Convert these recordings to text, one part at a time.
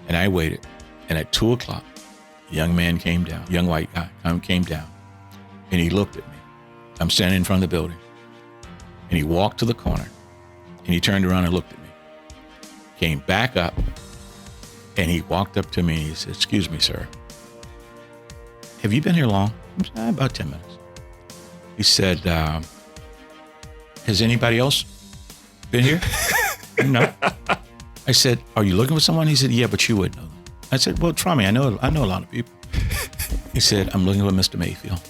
And I waited. And at 2:00, a young man came down, young white guy came down, and he looked at me. I'm standing in front of the building. And he walked to the corner, and he turned around and looked at me. Came back up, and he walked up to me, and he said, "Excuse me, sir. Have you been here long?" I said, "About 10 minutes. He said, "Has anybody else been here?" "No." I said, "Are you looking for someone?" He said, "Yeah, but you wouldn't know them." I said, "Well, try me. I know a lot of people." He said, "I'm looking for Mr. Mayfield."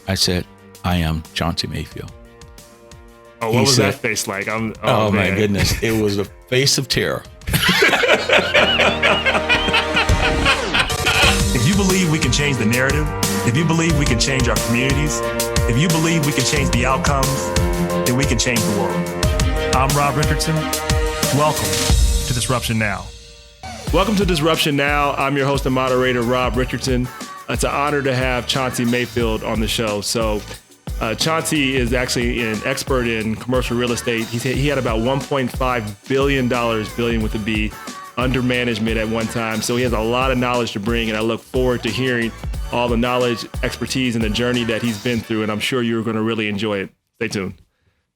I said, "I am Chauncey Mayfield." Oh, what was that face like? Oh my goodness. It was a face of terror. If you believe we can change the narrative, if you believe we can change our communities, if you believe we can change the outcomes, then we can change the world. I'm Rob Richardson. Welcome to Disruption Now. Welcome to Disruption Now. I'm your host and moderator, Rob Richardson. It's an honor to have Chauncey Mayfield on the show. So Chauncey is actually an expert in commercial real estate. He had about $1.5 billion with a B, under management at one time. So he has a lot of knowledge to bring, and I look forward to hearing all the knowledge, expertise, and the journey that he's been through, and I'm sure you're going to really enjoy it. Stay tuned.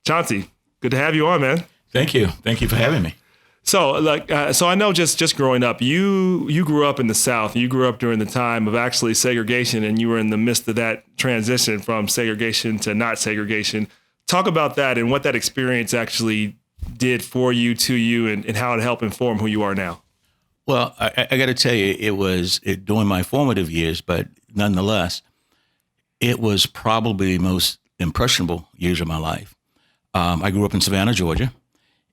Chauncey, good to have you on, man. Thank you. Thank you for having me. So, so I know just growing up, you grew up in the South. You grew up during the time of actually segregation, and you were in the midst of that transition from segregation to not segregation. Talk about that and what that experience actually did for you, to you, and how it helped inform who you are now. Well, I got to tell you, it was during my formative years, but nonetheless, it was probably the most impressionable years of my life. I grew up in Savannah, Georgia.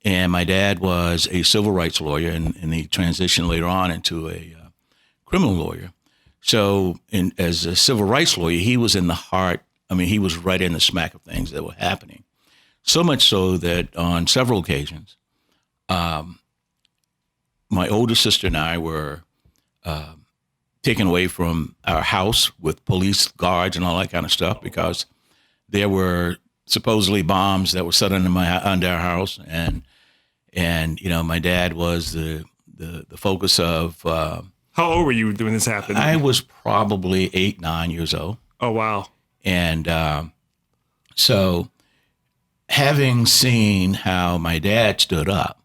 And my dad was a civil rights lawyer, and he transitioned later on into a criminal lawyer. So as a civil rights lawyer, he was in the heart. I mean, he was right in the smack of things that were happening. So much so that on several occasions, my older sister and I were taken away from our house with police guards and all that kind of stuff because there were supposedly bombs that were set under our house, and you know, my dad was the focus of. How old were you when this happened? I was probably 8, 9 years old. Oh wow! And so, having seen how my dad stood up,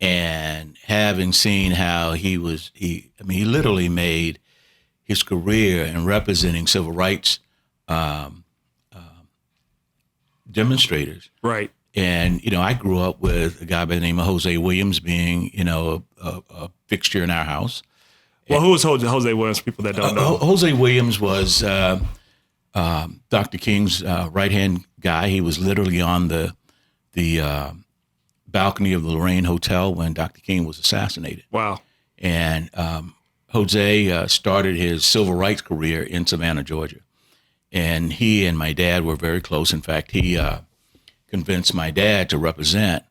and having seen how he literally made his career in representing civil rights demonstrators. Right. And, you know, I grew up with a guy by the name of Jose Williams being, you know, a fixture in our house. Well, who was Jose Williams, people that don't know? Jose Williams was Dr. King's right-hand guy. He was literally on the balcony of the Lorraine Hotel when Dr. King was assassinated. Wow. And Jose started his civil rights career in Savannah, Georgia. And he and my dad were very close. In fact, he convinced my dad to represent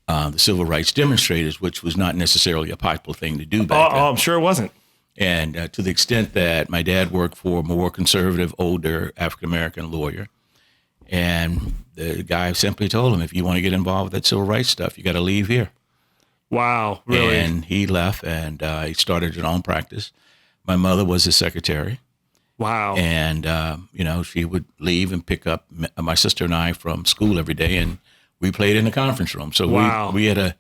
the civil rights demonstrators, which was not necessarily a popular thing to do back then. Oh, I'm sure it wasn't. And to the extent that my dad worked for a more conservative, older African-American lawyer. And the guy simply told him, if you want to get involved with that civil rights stuff, you got to leave here. Wow, really? And he left, and he started his own practice. My mother was his secretary. Wow. And, you know, she would leave and pick up my sister and I from school every day, and we played in the conference room. So wow. we had a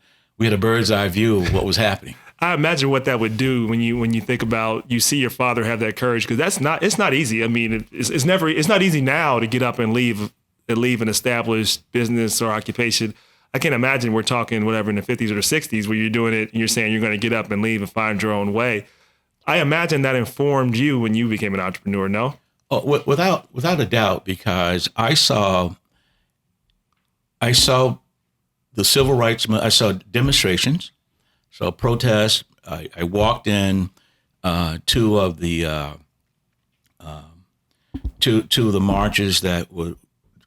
bird's eye view of what was happening. I imagine what that would do when you think about, you see your father have that courage, because it's not easy. I mean, it's not easy now to get up and leave an established business or occupation. I can't imagine we're talking whatever in the 50s or the 60s where you're doing it and you're saying you're going to get up and leave and find your own way. I imagine that informed you when you became an entrepreneur, no? Oh, without a doubt, because I saw the civil rights, I saw demonstrations, saw protests. I walked in two of the marches that were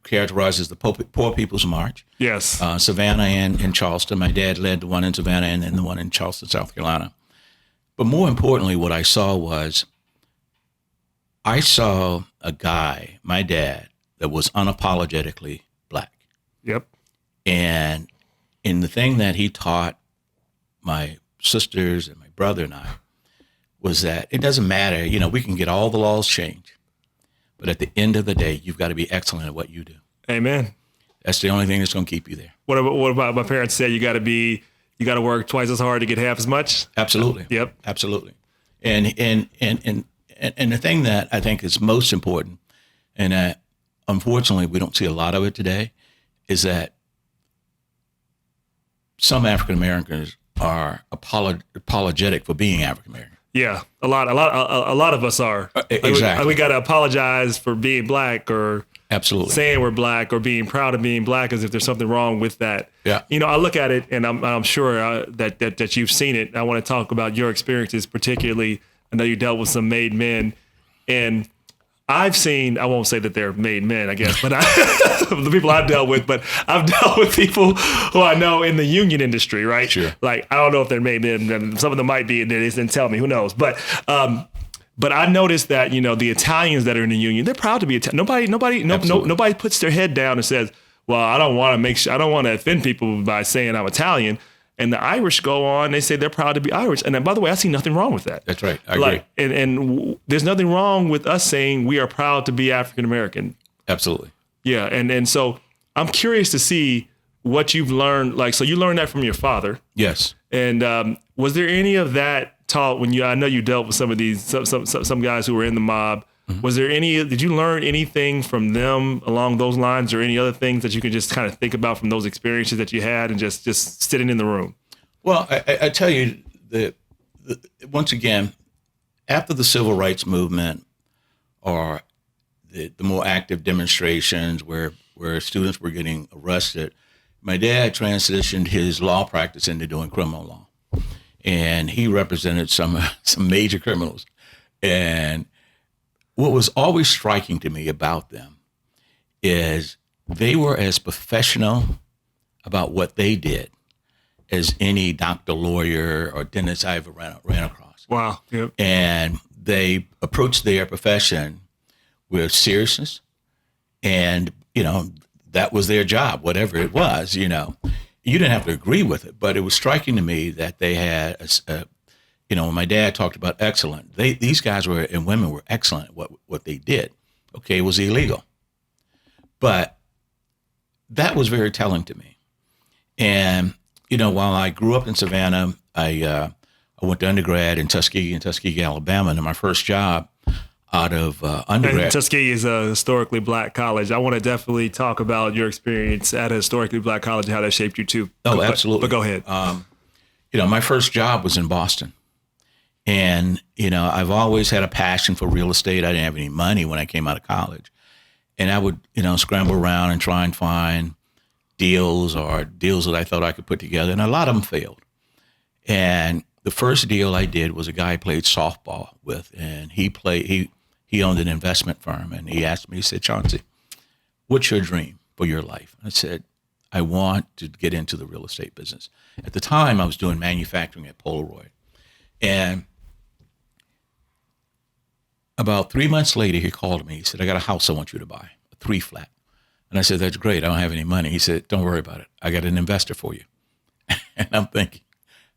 characterized as the Poor People's March. Yes. Savannah and in Charleston. My dad led the one in Savannah and then the one in Charleston, South Carolina. But more importantly, what I saw a guy, my dad, that was unapologetically black. Yep. And in the thing that he taught my sisters and my brother and I was that it doesn't matter. You know, we can get all the laws changed, but at the end of the day, you've got to be excellent at what you do. Amen. That's the only thing that's going to keep you there. What about my parents said you got to work twice as hard to get half as much? Absolutely. Yep. Absolutely. And the thing that I think is most important, and unfortunately we don't see a lot of it today, is that some African Americans are apologetic for being African American. Yeah, a lot of us are. Exactly. We got to apologize for being black, or absolutely saying we're black, or being proud of being black, as if there's something wrong with that. Yeah. You know, I look at it, and I'm sure that you've seen it. I want to talk about your experiences, particularly. I know you dealt with some made men, and I've seen, I won't say that they're made men, I guess, but the people I've dealt with, but I've dealt with people who I know in the union industry, right? Sure. Like, I don't know if they're made men. Some of them might be, and they didn't tell me, who knows? But I noticed that, you know, the Italians that are in the union, they're proud to be Italian. Nobody puts their head down and says, well, I don't want to offend people by saying I'm Italian. And the Irish go on, they say they're proud to be Irish. And then, by the way, I see nothing wrong with that. That's right. I agree. And there's nothing wrong with us saying we are proud to be African American. Absolutely. Yeah. And so I'm curious to see what you've learned. Like, so you learned that from your father. Yes. And was there any of that taught when I know you dealt with some of these, some guys who were in the mob. Mm-hmm. Did you learn anything from them along those lines, or any other things that you could just kind of think about from those experiences that you had and just sitting in the room? Well, I tell you that once again, after the civil rights movement, or the more active demonstrations where students were getting arrested, my dad transitioned his law practice into doing criminal law, and he represented some major criminals. And what was always striking to me about them is they were as professional about what they did as any doctor, lawyer, or dentist I ever ran across. Wow. Yep. And they approached their profession with seriousness, and, you know, that was their job, whatever it was. You know, you didn't have to agree with it, but it was striking to me that they had you know, when my dad talked about excellent, these guys were, and women were excellent at what they did. Okay, it was illegal, but that was very telling to me. And, you know, while I grew up in Savannah, I went to undergrad in Tuskegee, Alabama, and my first job out of undergrad. And Tuskegee is a historically black college. I want to definitely talk about your experience at a historically black college and how that shaped you too. Oh, absolutely. But go ahead. You know, my first job was in Boston. And, you know, I've always had a passion for real estate. I didn't have any money when I came out of college. And I would, you know, scramble around and try and find deals that I thought I could put together. And a lot of them failed. And the first deal I did was a guy I played softball with. And he owned an investment firm. And he asked me, he said, Chauncey, what's your dream for your life? I said, I want to get into the real estate business. At the time, I was doing manufacturing at Polaroid. And about 3 months later, he called me. He said, I got a house I want you to buy, a 3-flat. And I said, that's great. I don't have any money. He said, don't worry about it. I got an investor for you. And I'm thinking,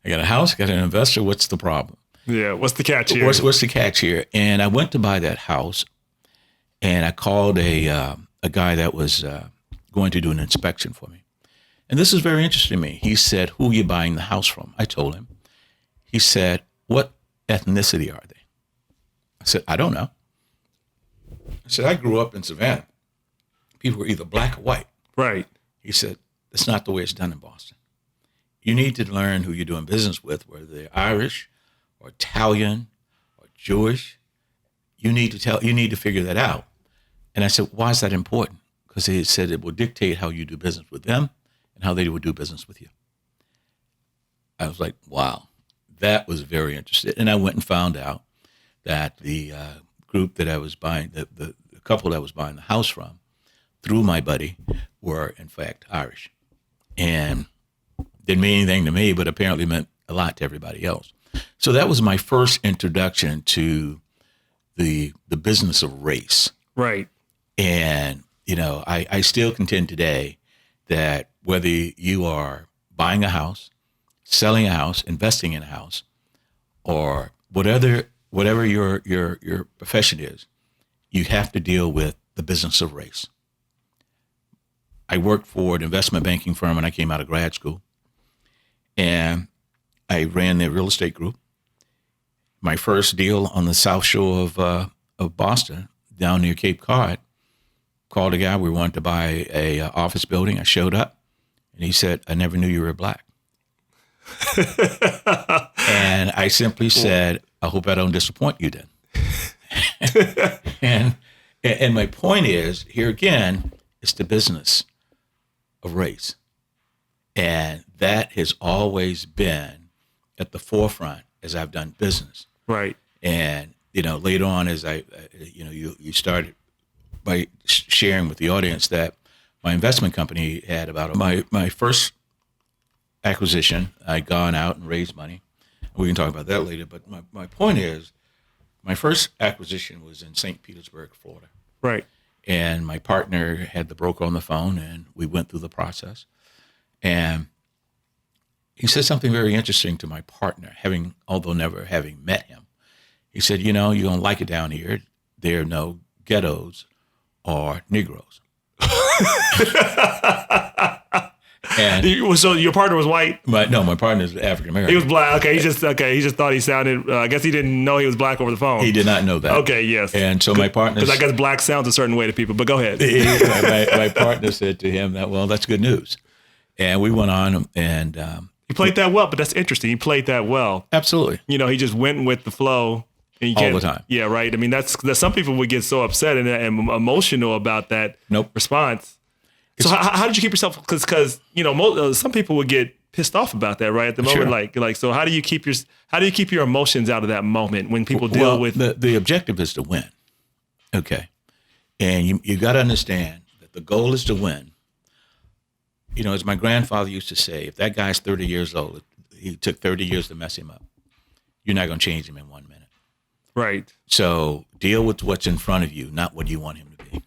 I got a house, I got an investor. What's the problem? Yeah. What's the catch here? What's the catch here? And I went to buy that house, and I called a guy that was going to do an inspection for me. And this is very interesting to me. He said, who are you buying the house from? I told him. He said, what ethnicity are they? I said, I don't know. I said, I grew up in Savannah. People were either black or white. Right. He said, that's not the way it's done in Boston. You need to learn who you're doing business with, whether they're Irish or Italian or Jewish. You need to figure that out. And I said, why is that important? Because he said it will dictate how you do business with them and how they will do business with you. I was like, wow, that was very interesting. And I went and found out that the group that I was buying, the couple that I was buying the house from, through my buddy, were in fact Irish. And didn't mean anything to me, but apparently meant a lot to everybody else. So that was my first introduction to the business of race. Right. And, you know, I still contend today that whether you are buying a house, selling a house, investing in a house, or whatever your profession is, you have to deal with the business of race. I worked for an investment banking firm when I came out of grad school, and I ran their real estate group. My first deal on the South Shore of Boston, down near Cape Cod, called a guy. We wanted to buy a office building. I showed up, and he said, "I never knew you were black." And I simply said, "I hope I don't disappoint you then." and my point is, here again, it's the business of race. And that has always been at the forefront as I've done business. Right. And, later on as you started by sharing with the audience that my investment company had about my first acquisition, I'd gone out and raised money. We can talk about that later. But my point is, my first acquisition was in St. Petersburg, Florida. Right. And my partner had the broker on the phone, and we went through the process. And he said something very interesting to my partner, although never having met him. He said, "You don't like it down here. There are no ghettos or Negroes." And so your partner was white? My partner is African American. He was black. Okay, he just thought he sounded. I guess he didn't know he was black over the phone. He did not know that. Okay, yes. And so my partner, because I guess black sounds a certain way to people. But go ahead. my partner said to him that, "Well, that's good news." And we went on, and he played that well. But that's interesting. He played that well. Absolutely. He just went with the flow. And all the time. Yeah, right. I mean, that's some people would get so upset and emotional about that response. So how did you keep yourself? Because some people would get pissed off about that, right? At the moment, sure. like so. How do you keep your emotions out of that moment when people deal with the objective is to win, okay? And you got to understand that the goal is to win. As my grandfather used to say, if that guy's 30 years old, he took 30 years to mess him up. You're not going to change him in 1 minute. Right. So deal with what's in front of you, not what you want him to be.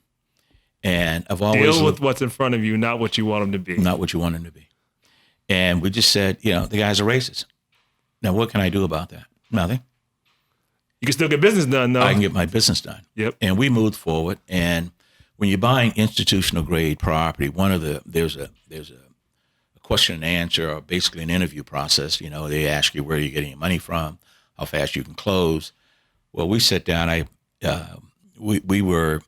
And I've always deal with what's in front of you, not what you want him to be. Not what you want him to be. And we just said, the guy's a racist. Now, what can I do about that? Nothing. You can still get business done, though. I can get my business done. Yep. And we moved forward. And when you're buying institutional grade property, there's a question and answer, or basically an interview process. They ask you where you're getting your money from, how fast you can close. Well, we sat down. We were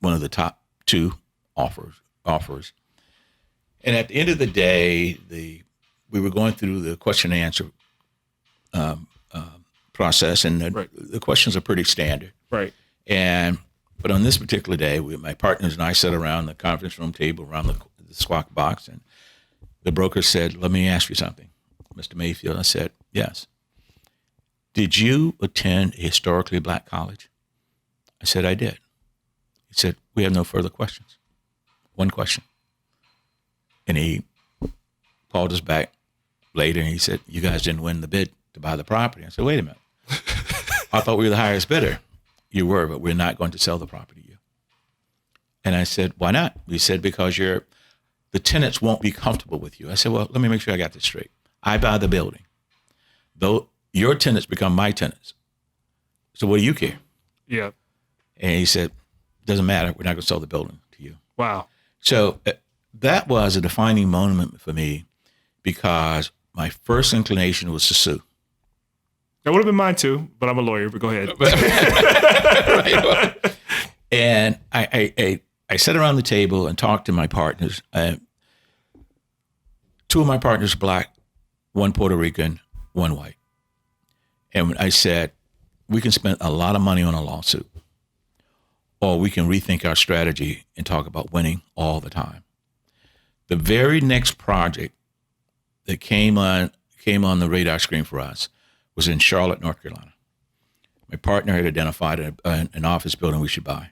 one of the top 2 offers. And at the end of the day, we were going through the question and answer process, and the questions are pretty standard. Right. But on this particular day, my partners and I sat around the conference room table, around the squawk box, and the broker said, "Let me ask you something, Mr. Mayfield." I said, "Yes." "Did you attend a historically black college?" I said, "I did." He said, "We have no further questions. One question." And he called us back later, and he said, "You guys didn't win the bid to buy the property." I said, "Wait a minute. I thought we were the highest bidder." "You were, but we're not going to sell the property to you." And I said, "Why not?" He said, "Because the tenants won't be comfortable with you." I said, "Well, let me make sure I got this straight. I buy the building. Though your tenants become my tenants. So what do you care?" Yeah. And he said, "Doesn't matter. We're not going to sell the building to you." Wow. So that was a defining moment for me, because my first inclination was to sue. That would have been mine too, but I'm a lawyer. But go ahead. Right. And I sat around the table and talked to my partners. 2 of my partners black, 1 Puerto Rican, 1 white. And I said, we can spend a lot of money on a lawsuit, or we can rethink our strategy and talk about winning all the time. The very next project that came on the radar screen for us was in Charlotte, North Carolina. My partner had identified an office building we should buy.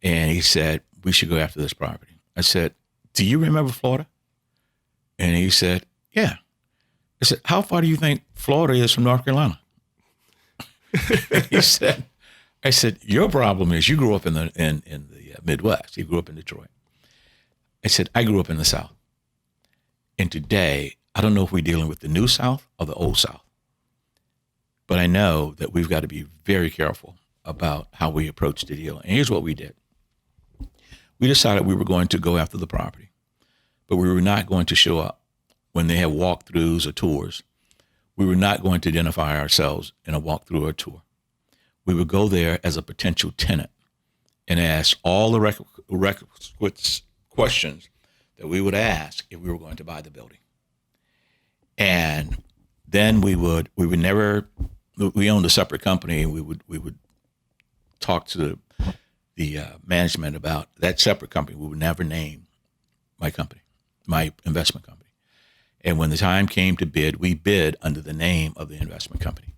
And he said, "We should go after this property." I said, "Do you remember Florida?" And he said, "Yeah." I said, "How far do you think Florida is from North Carolina?" I said, "Your problem is you grew up in the Midwest. You grew up in Detroit." I said, "I grew up in the South. And today I don't know if we're dealing with the new South or the old South, but I know that we've got to be very careful about how we approach the deal. And here's what we did. We decided we were going to go after the property, but we were not going to show up when they have walkthroughs or tours. We were not going to identify ourselves in a walkthrough or tour. We would go there as a potential tenant and ask all the requisite questions that we would ask if we were going to buy the building. And then we owned a separate company, and we would talk to the management about that separate company. We would never name my company, my investment company. And when the time came to bid, we bid under the name of the investment company.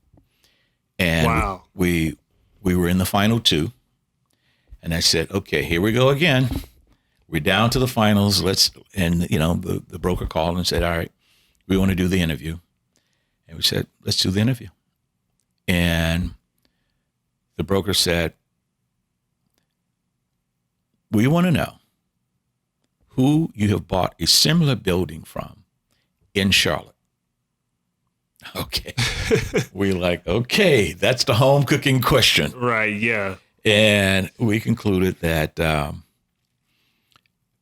And wow. we were in the final two. And I said, okay, here we go again. We're down to the finals. The broker called and said, all right, we want to do the interview. And we said, let's do the interview. And the broker said, we want to know who you have bought a similar building from in Charlotte. Okay. We're like, okay, that's the home cooking question. Right, yeah. And we concluded that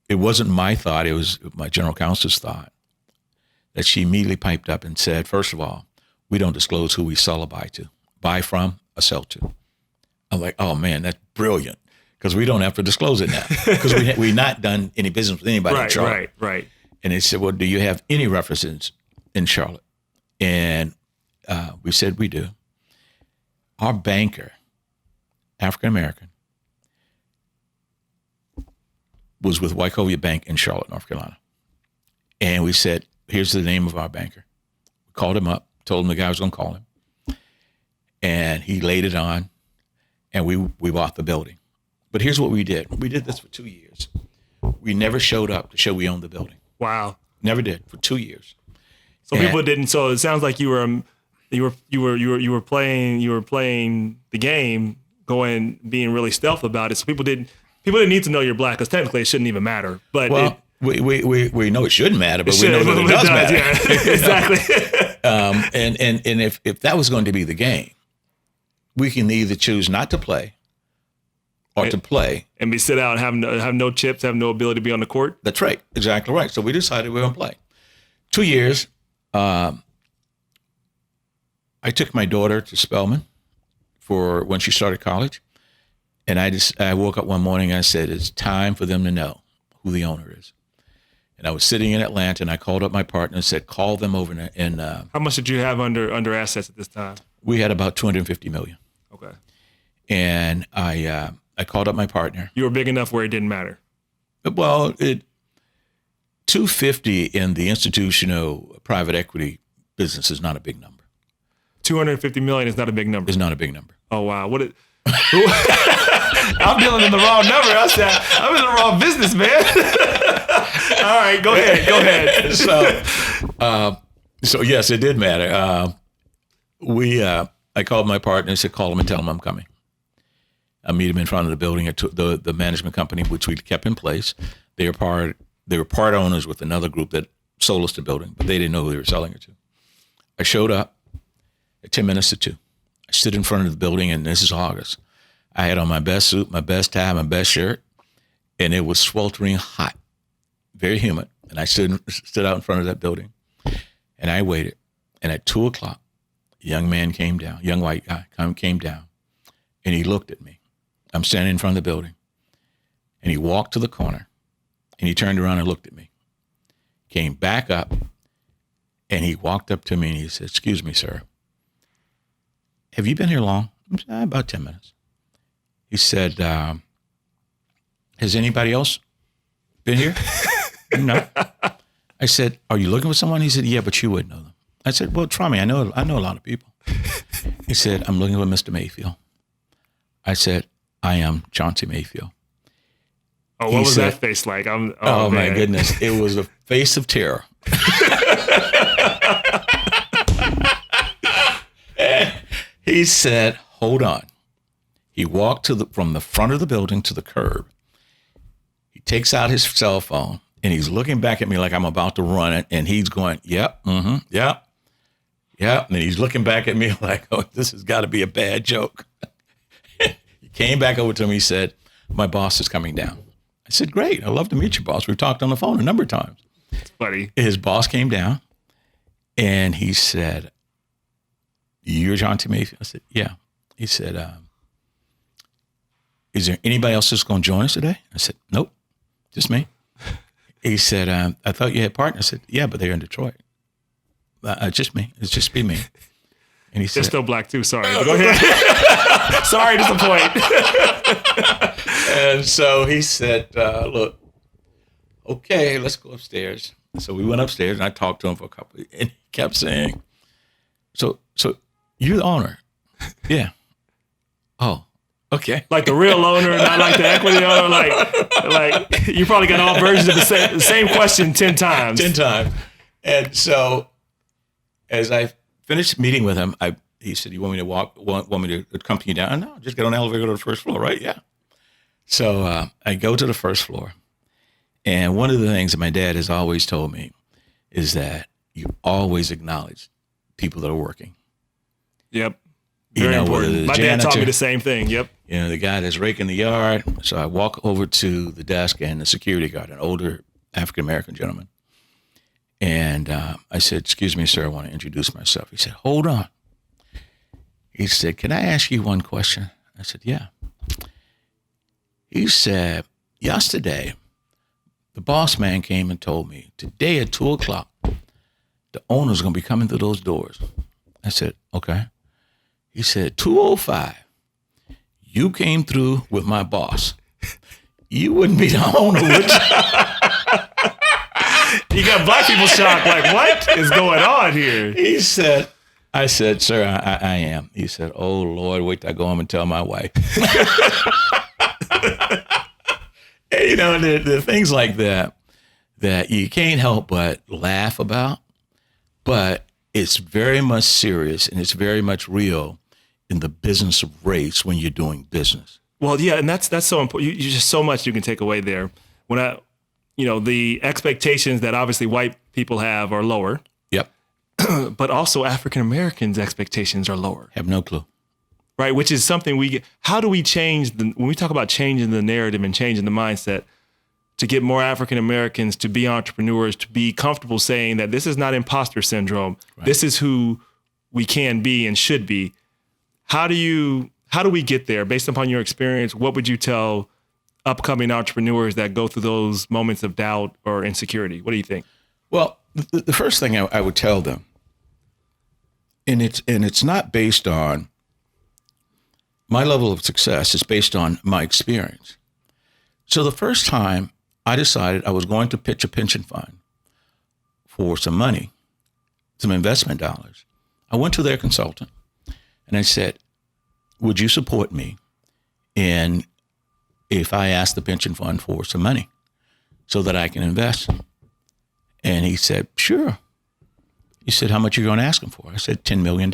it wasn't my thought, it was my general counsel's thought, that she immediately piped up and said, first of all, we don't disclose who we sell or buy from or sell to. I'm like, oh man, that's brilliant, because we don't have to disclose it now, because we've not done any business with anybody in Charlotte. Right. And they said, well, do you have any references in Charlotte? And we said we do. Our banker, African-American, was with Wachovia Bank in Charlotte, North Carolina. And we said, here's the name of our banker. We called him up, told him the guy was going to call him. And he laid it on, and we bought the building. But here's what we did. We did this for 2 years. We never showed up to show we owned the building. Wow. Never did, for 2 years. So people didn't. So it sounds like you were playing the game, being really stealth about it. So people didn't need to know you're black, because technically it shouldn't even matter. But we know it shouldn't matter, but we know that it does matter. Yeah, exactly. And if that was going to be the game, we can either choose not to play or to play. And be sit out, have no chips, have no ability to be on the court. That's right. Exactly right. So we decided we were going to play. 2 years. I took my daughter to Spelman for when she started college. And I woke up one morning and I said, it's time for them to know who the owner is. And I was sitting in Atlanta, and I called up my partner and said, call them over. How much did you have under assets at this time? We had about $250 million. Okay. And I called up my partner. You were big enough where it didn't matter. Well, 250 in the institutional private equity business is not a big number. 250 million is not a big number. It's not a big number. Oh wow! I'm dealing in the wrong number. I'm in the wrong business, man. All right, go ahead. So yes, it did matter. I called my partner and said, call him and tell him I'm coming. I meet him in front of the building at the management company, which we kept in place. They were part owners with another group that sold us the building, but they didn't know who they were selling it to. I showed up at 10 minutes to 2. I stood in front of the building, and this is August. I had on my best suit, my best tie, my best shirt, and it was sweltering hot, very humid. And I stood out in front of that building, and I waited. And at 2:00, a young man came down, young white guy came down, and he looked at me. I'm standing in front of the building, and he walked to the corner, and he turned around and looked at me, came back up, and he walked up to me, and he said, excuse me, sir, have you been here long? I said, about 10 minutes. He said, has anybody else been here? No. I said, are you looking for someone? He said, yeah, but you wouldn't know them. I said, well, try me. I know a lot of people. He said, I'm looking for Mr. Mayfield. I said, I am Chauncey Mayfield. Oh, what was that face like? Oh my goodness. It was a face of terror. He said, hold on. He walked from the front of the building to the curb. He takes out his cell phone And he's looking back at me like I'm about to run it. And he's going, yep, mm-hmm, yep, yep. And he's looking back at me like, oh, this has got to be a bad joke. He came back over to me. He said, my boss is coming down. I said, great. I'd love to meet your boss. We've talked on the phone a number of times. It's funny. His boss came down and he said, you're Chauncey Mayfield? I said, yeah. He said, is there anybody else that's going to join us today? I said, nope, just me. He said, I thought you had partners. I said, yeah, but they're in Detroit. Just me. It's just be me. And he said, they're still black too. Sorry. Go ahead. Sorry to disappoint. And so he said, look, okay, let's go upstairs. So we went upstairs and I talked to him for a couple of, and he kept saying, so you're the owner? Yeah. Oh, okay. Like the real owner, not like the equity owner. Like you probably got all versions of the same question 10 times. 10 times. And so as I finished meeting with him, he said, you want me to want me to accompany you down? No, just get on the elevator, go to the first floor, right? Yeah. So I go to the first floor. And one of the things that my dad has always told me is that you always acknowledge people that are working. Yep. Very important. My dad taught me the same thing. Yep. You know, the guy that's raking the yard. So I walk over to the desk and the security guard, an older African-American gentleman. And I said, excuse me, sir, I want to introduce myself. He said, hold on. He said, can I ask you one question? I said, yeah. He said, yesterday, the boss man came and told me today at 2:00, the owner's going to be coming through those doors. I said, okay. He said, 2:05, you came through with my boss. You wouldn't be the owner, would you? You got black people shocked, like, what is going on here? He said, I said, sir, I am. He said, oh, Lord, wait till I go home and tell my wife. And, you know, the things like that you can't help but laugh about, but it's very much serious and it's very much real in the business of race when you're doing business. Well, yeah, and that's so important. You just so much you can take away there. When the expectations that obviously white people have are lower. Yep. But also African Americans' expectations are lower. Have no clue. Right, which is something we get. How do we change when we talk about changing the narrative and changing the mindset to get more African Americans to be entrepreneurs, to be comfortable saying that this is not imposter syndrome. Right. This is who we can be and should be. How do we get there based upon your experience? What would you tell upcoming entrepreneurs that go through those moments of doubt or insecurity? What do you think? Well, the first thing I would tell them, and it's not based on my level of success, it's based on my experience. So the first time I decided I was going to pitch a pension fund for some money, some investment dollars, I went to their consultant and I said, would you support me in if I ask the pension fund for some money so that I can invest? And he said, sure. He said, how much are you going to ask him for? I said, $10 million.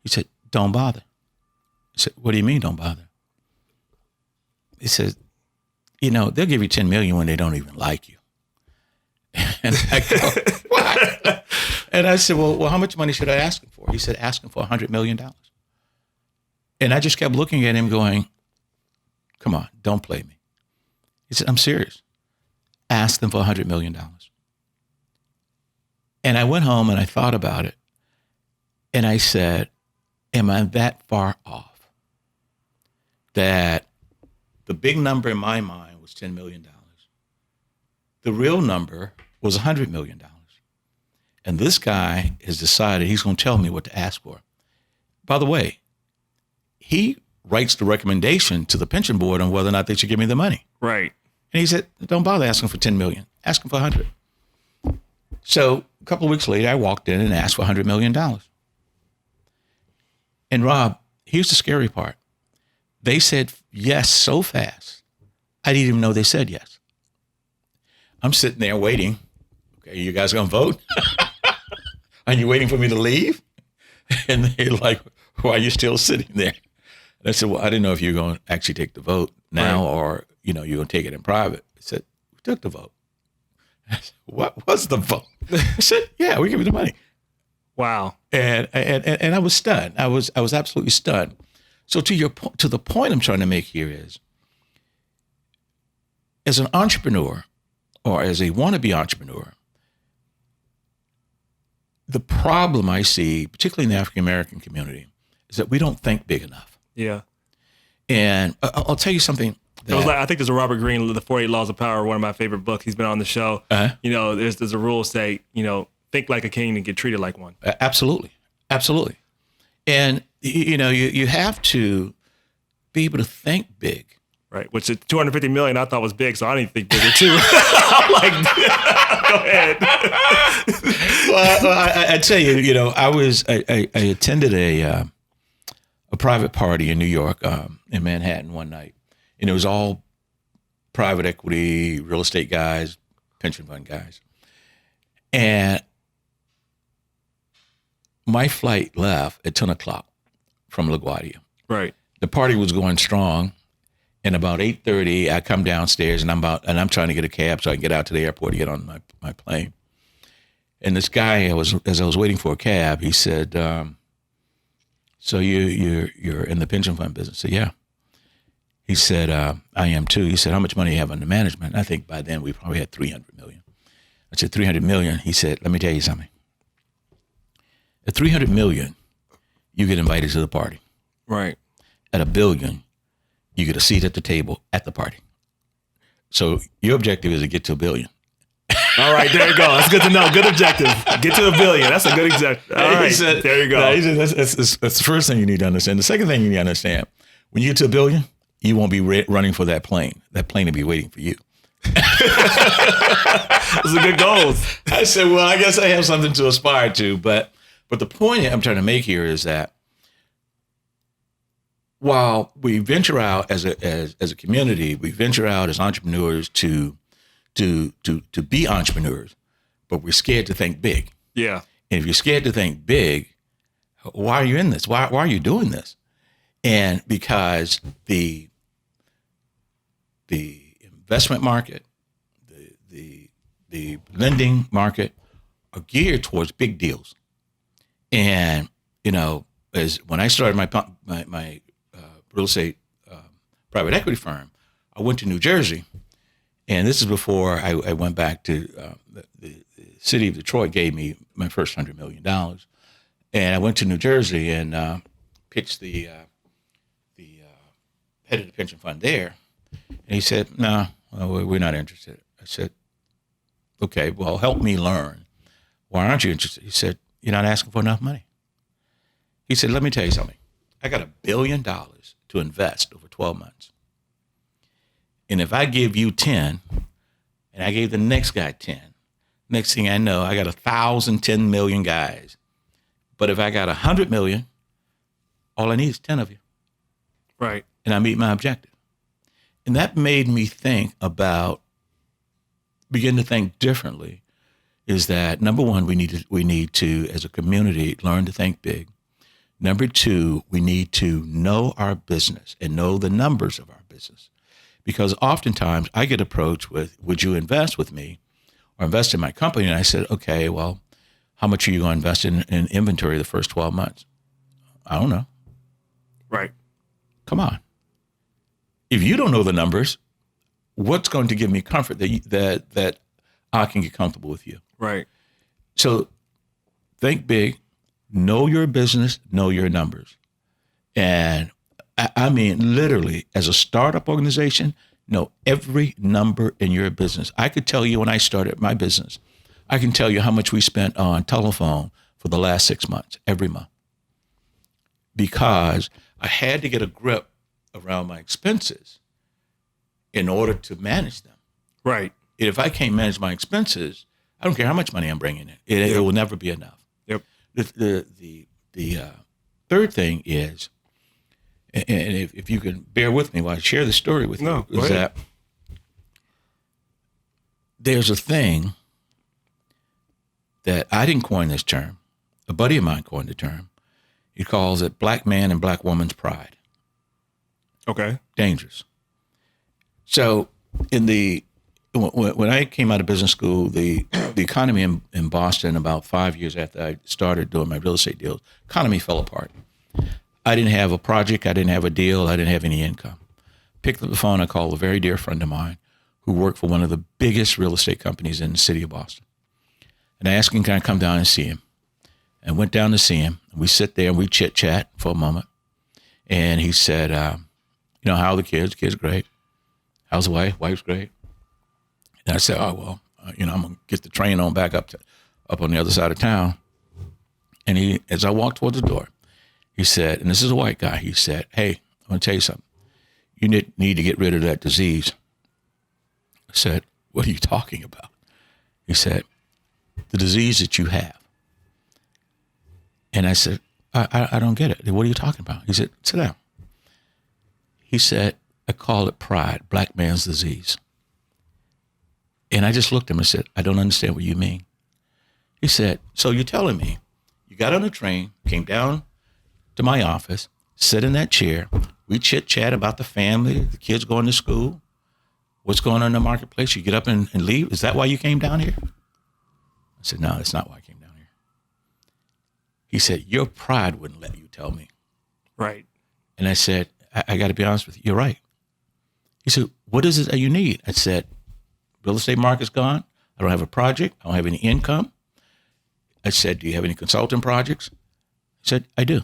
He said, don't bother. I said, what do you mean don't bother? He said, they'll give you $10 million when they don't even like you. And I go, what? And I said, well, how much money should I ask him for? He said, ask him for $100 million. And I just kept looking at him going, come on, don't play me. He said, I'm serious. Ask them for $100 million. And I went home and I thought about it. And I said, am I that far off? That the big number in my mind was $10 million. The real number was $100 million. And this guy has decided he's going to tell me what to ask for. By the way, he writes the recommendation to the pension board on whether or not they should give me the money. Right. And he said, don't bother asking for $10 million. Ask him for $100. So a couple of weeks later, I walked in and asked for $100 million. And Rob, here's the scary part. They said yes so fast, I didn't even know they said yes. I'm sitting there waiting. Okay, you guys gonna vote? Are you waiting for me to leave? And they're like, why are you still sitting there? And I said, well, I didn't know if you were going to actually take the vote now, right, or, you're going to take it in private. I said, we took the vote. What was the vote? I said, yeah, we give you the money. Wow. And I was stunned. I was absolutely stunned. So to the point I'm trying to make here is, as an entrepreneur or as a wannabe entrepreneur, the problem I see, particularly in the African American community, is that we don't think big enough. Yeah. And I'll tell you something. I think there's a Robert Greene, The 48 Laws of Power, one of my favorite books. He's been on the show. Uh-huh. There's a rule say, think like a king and get treated like one. Absolutely. Absolutely. And, you have to be able to think big. Right. Which is 250 million I thought was big, so I didn't think bigger too. I'm like, go ahead. Well, I tell you, I attended a private party in New York, in Manhattan one night, and it was all private equity, real estate guys, pension fund guys, and my flight left at 10 o'clock from LaGuardia. Right. The party was going strong, and about 8:30, I come downstairs, and I'm trying to get a cab so I can get out to the airport to get on my plane. And this guy, as I was waiting for a cab, he said, "So you're in the pension fund business?" I said, "Yeah." He said, "I am too." He said, "How much money do you have under management?" I think by then we probably had $300 million. I said, $300 million. He said, "Let me tell you something. At $300 million, you get invited to the party. Right. At $1 billion, you get a seat at the table at the party. So your objective is to get to $1 billion." All right, there you go. That's good to know. Good objective. Get to $1 billion. That's a good objective. All right, there you go. No, he said, that's the first thing you need to understand. The second thing you need to understand, when you get to $1 billion, you won't be running for that plane. That plane will be waiting for you. Those are good goals. I said, well, I guess I have something to aspire to. But the point I'm trying to make here is that while we venture out as a community, we venture out as entrepreneurs to be entrepreneurs, but we're scared to think big. Yeah. And if you're scared to think big, why are you in this? Why are you doing this? And because the investment market, the lending market are geared towards big deals. And, as when I started my real estate private equity firm, I went to New Jersey. And this is before I went back to the city of Detroit gave me my first $100 million. And I went to New Jersey and pitched the head of the pension fund there. And he said, "No, we're not interested." I said, "Okay, well, help me learn. Why aren't you interested?" He said, "You're not asking for enough money." He said, "Let me tell you something. I got $1 billion to invest over 12 months. And if I give you 10, and I gave the next guy 10, next thing I know, I got 1,000, 10 million guys. But if I got 100 million, all I need is 10 of you. Right. And I meet my objective." And that made me begin to think differently, is that number one, we need to, as a community, learn to think big. Number two, we need to know our business and know the numbers of our business. Because oftentimes I get approached with, "Would you invest with me or invest in my company?" And I said, "Okay, well, how much are you going to invest in inventory the first 12 months? I don't know." Right. Come on. If you don't know the numbers, what's going to give me comfort that I can get comfortable with you? Right. So think big, know your business, know your numbers. And I mean, literally, as a startup organization, know every number in your business. I could tell you when I started my business, I can tell you how much we spent on telephone for the last 6 months, every month. Because I had to get a grip around my expenses in order to manage them. Right. If I can't manage my expenses, I don't care how much money I'm bringing in. It will never be enough. Yep. The third thing is, and if you can bear with me while I share the story with you, is that there's a thing that I didn't coin this term. A buddy of mine coined the term. He calls it black man and black woman's pride. Okay. Dangerous. So in the when I came out of business school, the economy in Boston, about 5 years after I started doing my real estate deals, economy fell apart. I didn't have a project. I didn't have a deal. I didn't have any income. Picked up the phone. I called a very dear friend of mine who worked for one of the biggest real estate companies in the city of Boston. And I asked him, can I come down and see him? And went down to see him. We sit there and we chit-chat for a moment. And he said, how are the kids? Kids great. How's the wife? Wife's great. And I said, oh, well, I'm going to get the train on back up on the other side of town. And as I walked toward the door, he said, and this is a white guy, he said, hey, I'm going to tell you something. You need to get rid of that disease. I said, what are you talking about? He said, the disease that you have. And I said, I don't get it. What are you talking about? He said, sit down. He said, I call it pride, black man's disease. And I just looked at him and said, I don't understand what you mean. He said, so you're telling me you got on a train, came down to my office, sit in that chair, we chit-chat about the family, the kids going to school, what's going on in the marketplace, you get up and leave? Is that why you came down here? I said, no, that's not why I came down here. He said, your pride wouldn't let you tell me. Right. And I said, I got to be honest with you, you're right. He said, what is it that you need? I said, real estate market's gone. I don't have a project. I don't have any income. I said, do you have any consulting projects? He said, I do.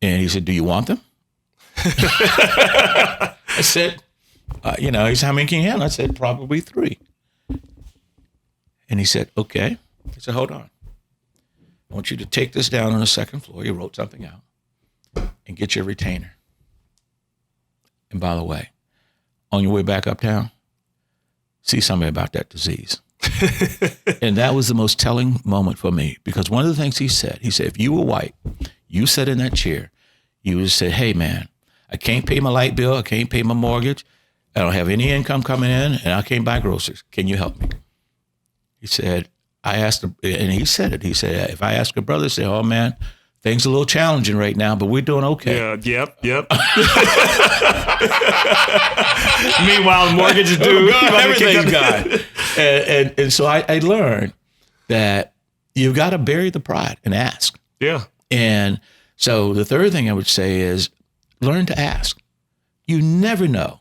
And he said, do you want them? I said, he said, how many can you handle? I said, probably 3. And he said, okay. He said, hold on. I want you to take this down on the second floor. He wrote something out and get your retainer. And by the way, on your way back uptown, see something about that disease. And that was the most telling moment for me, because one of the things he said, if you were white, you sat in that chair, you would say, hey man, I can't pay my light bill, I can't pay my mortgage, I don't have any income coming in, and I can't buy groceries. Can you help me? He said, I asked him, and he said it. He said, if I ask a brother, say, oh man, things are a little challenging right now, but we're doing okay. Yeah, yep. Meanwhile, the mortgage is due. Everything's gone. And so I learned that you've got to bury the pride and ask. Yeah. And so the third thing I would say is learn to ask. You never know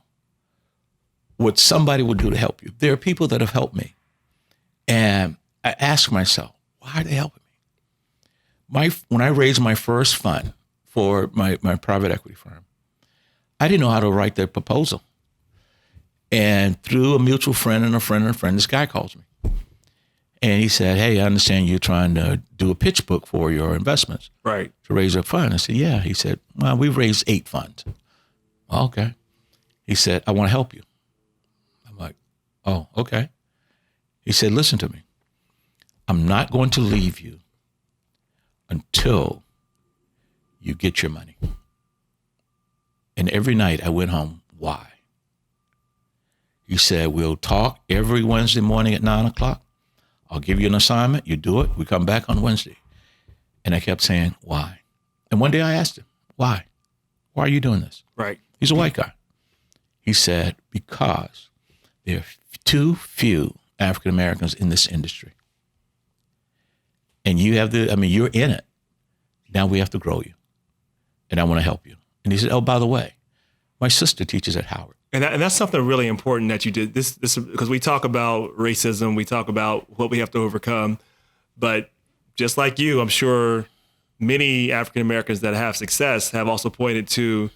what somebody will do to help you. There are people that have helped me. And I ask myself, why are they helping me? When I raised my first fund for my private equity firm, I didn't know how to write the proposal. And through a mutual friend and a friend and a friend, this guy calls me. And he said, hey, I understand you're trying to do a pitch book for your investments. Right. To raise a fund. I said, yeah. He said, well, we've raised 8 funds. Well, okay. He said, I want to help you. I'm like, oh, okay. He said, listen to me. I'm not going to leave you until you get your money. And every night I went home, why? He said, we'll talk every Wednesday morning at 9:00. I'll give you an assignment. You do it. We come back on Wednesday. And I kept saying, why? And one day I asked him, why? Why are you doing this? Right. He's a white guy. He said, because there are too few African Americans in this industry. And you're in it. Now we have to grow you. And I want to help you. And he said, oh, by the way, my sister teaches at Howard. And that's something really important that you did. This because we talk about racism, we talk about what we have to overcome. But just like you, I'm sure many African Americans that have success have also pointed to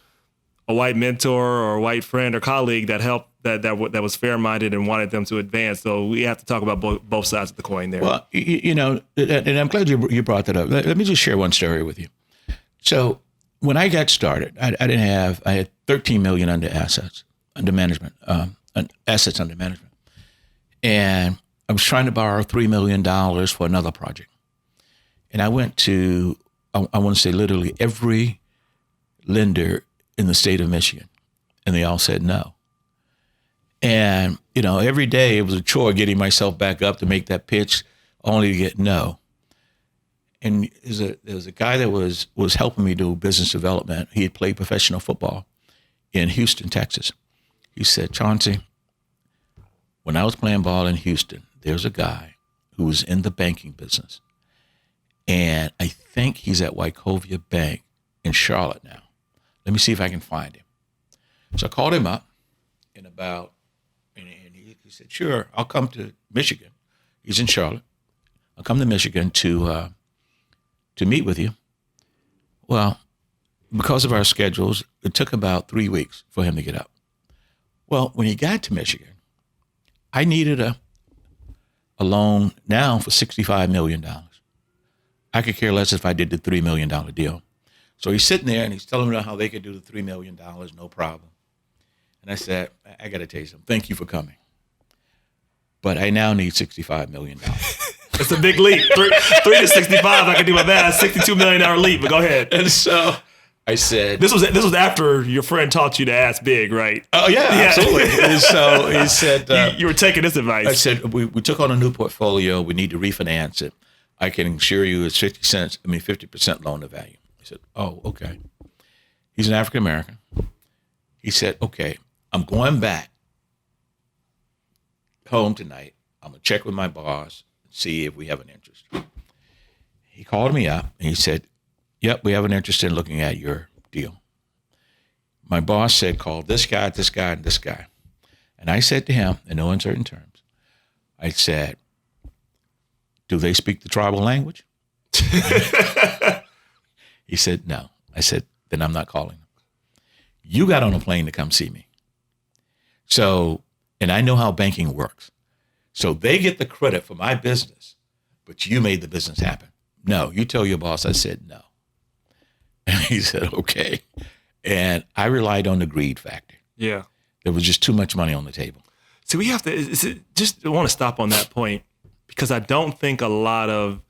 a white mentor or a white friend or colleague that helped, that was fair-minded and wanted them to advance. So we have to talk about both sides of the coin there. Well, and I'm glad you brought that up. Let me just share one story with you. So when I got started, I had $13 million assets under management. And I was trying to borrow $3 million for another project. And I went to, I want to say literally every lender in the state of Michigan, and they all said no. And, every day it was a chore getting myself back up to make that pitch, only to get no. And there was a guy that was helping me do business development. He had played professional football in Houston, Texas. He said, Chauncey, when I was playing ball in Houston, there's a guy who was in the banking business. And I think he's at Wachovia Bank in Charlotte now. Let me see if I can find him. So I called him up and he said, sure, I'll come to Michigan. He's in Charlotte. I'll come to Michigan to meet with you. Well, because of our schedules, it took about 3 weeks for him to get up. Well, when he got to Michigan, I needed a loan now for $65 million. I could care less if I did the $3 million deal. So he's sitting there and he's telling me how they could do the $3 million, no problem. And I said, I got to tell you something. Thank you for coming. But I now need $65 million. It's a big leap. 3 to 65, I can do my math. $62 million leap, but go ahead. And so I said, This was after your friend taught you to ask big, right? oh, yeah, absolutely. And so he said, you were taking this advice. I said, we took on a new portfolio. We need to refinance it. I can assure you it's 50% loan to value. He said, oh, okay. He's an African American. He said, okay, I'm going back home tonight. I'm going to check with my boss, see if we have an interest. He called me up and he said, yep, we have an interest in looking at your deal. My boss said, call this guy, and this guy. And I said to him, in no uncertain terms, I said, do they speak the tribal language? He said, no. I said, then I'm not calling them. You got on a plane to come see me. So, and I know how banking works. So they get the credit for my business, but you made the business happen. No, you tell your boss I said no. And he said, okay. And I relied on the greed factor. Yeah. There was just too much money on the table. So we have to, just want to stop on that point, because I don't think a lot of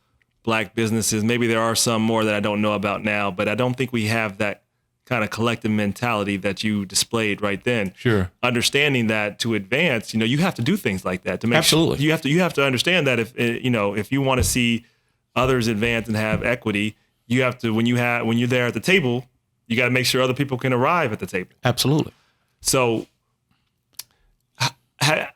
Black businesses, maybe there are some more that I don't know about now, but I don't think we have that kind of collective mentality that you displayed right then. Sure. Understanding that to advance, you have to do things like that to make Absolutely. Sure, you have to understand that if you want to see others advance and have equity, you have to, when you're there at the table, you got to make sure other people can arrive at the table. Absolutely. So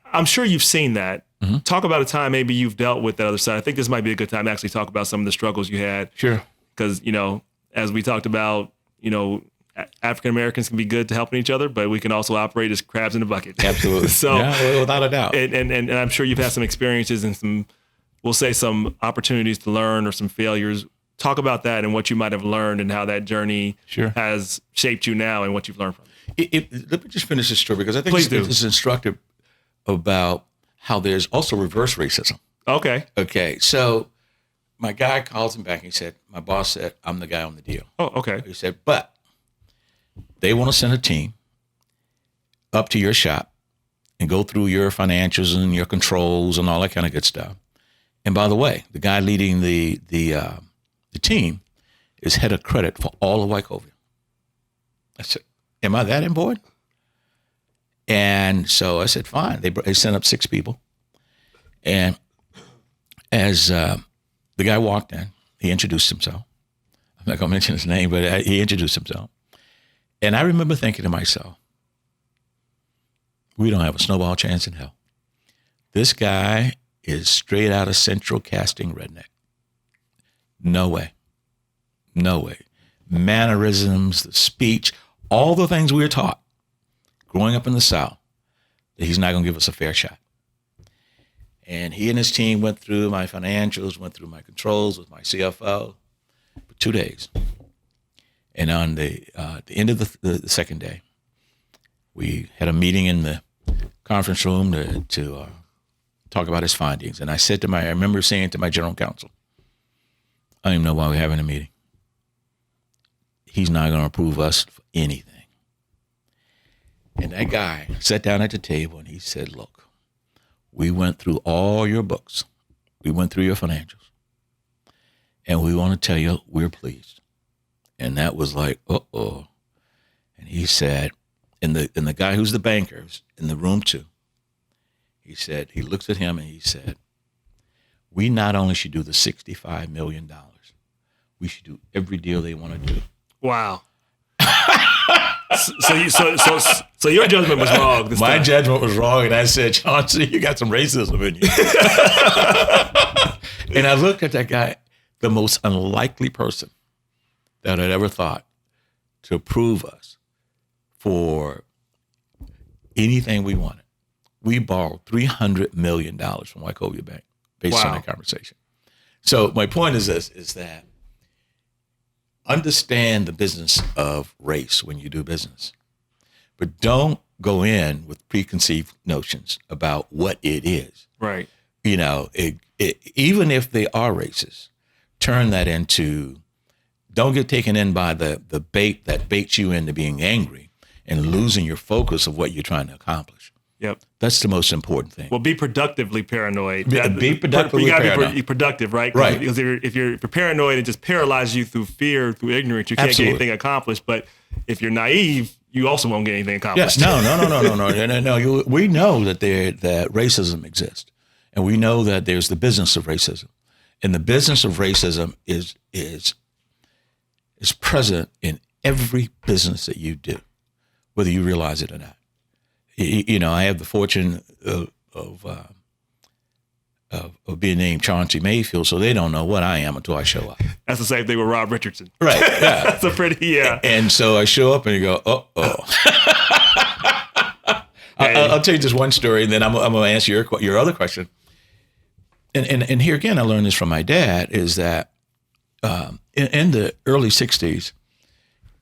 I'm sure you've seen that. Mm-hmm. Talk about a time maybe you've dealt with the other side. I think this might be a good time to actually talk about some of the struggles you had. Sure. Because, as we talked about, African Americans can be good to helping each other, but we can also operate as crabs in a bucket. Absolutely. So, yeah, without a doubt. And I'm sure you've had some experiences and some opportunities to learn or some failures. Talk about that and what you might have learned and how that journey has shaped you now and what you've learned from it. Let me just finish this story, because I think it's instructive about how there's also reverse racism. Okay. So my guy calls him back and he said, my boss said, I'm the guy on the deal. Oh, okay. He said, but they want to send a team up to your shop and go through your financials and your controls and all that kind of good stuff. And by the way, the guy leading the team is head of credit for all of Wachovia. I said, am I that important? And so I said, fine. They sent up 6 people. And as the guy walked in, he introduced himself. I'm not going to mention his name, but he introduced himself. And I remember thinking to myself, we don't have a snowball chance in hell. This guy is straight out of Central Casting redneck. No way. No way. Mannerisms, the speech, all the things we were taught growing up in the South, that he's not going to give us a fair shot. And he and his team went through my financials, went through my controls with my CFO for 2 days. And on the end of the second day, we had a meeting in the conference room to talk about his findings. And I remember saying to my general counsel, I don't even know why we're having a meeting. He's not going to approve us for anything. And that guy sat down at the table and he said, look, we went through all your books. We went through your financials. And we want to tell you we're pleased. And that was like, uh-oh. And he said, and the guy who's the banker was in the room too. He said, he looks at him and he said, we not only should do the $65 million, we should do every deal they want to do. Wow. So So your judgment was wrong this My time. judgment was wrong, and I said, Chauncey, you got some racism in you. And I looked at that guy, the most unlikely person that I'd ever thought to approve us for anything we wanted. We borrowed $300 million from Wachovia Bank based on that conversation. So my point is this, is that understand the business of race when you do business, but don't go in with preconceived notions about what it is. Right. You know, even if they are racist, turn that into, don't get taken in by the bait that baits you into being angry and losing your focus of what you're trying to accomplish. Yep. That's the most important thing. Well, be productively paranoid. Be productively paranoid. Be productive, right? Right. Because if you're paranoid, it just paralyzes you through fear, through ignorance. You can't get anything accomplished. But if you're naive, you also won't get anything accomplished. Yes. No. We know that that racism exists, and we know that there's the business of racism, and the business of racism is present in every business that you do, whether you realize it or not. You know, I have the fortune of being named Chauncey Mayfield, so they don't know what I am until I show up. That's the same thing with Rob Richardson. Right. Yeah. That's a pretty, And so I show up and you go, I'll tell you this one story, and then I'm going to answer your other question. And here again, I learned this from my dad, is that in the early 60s,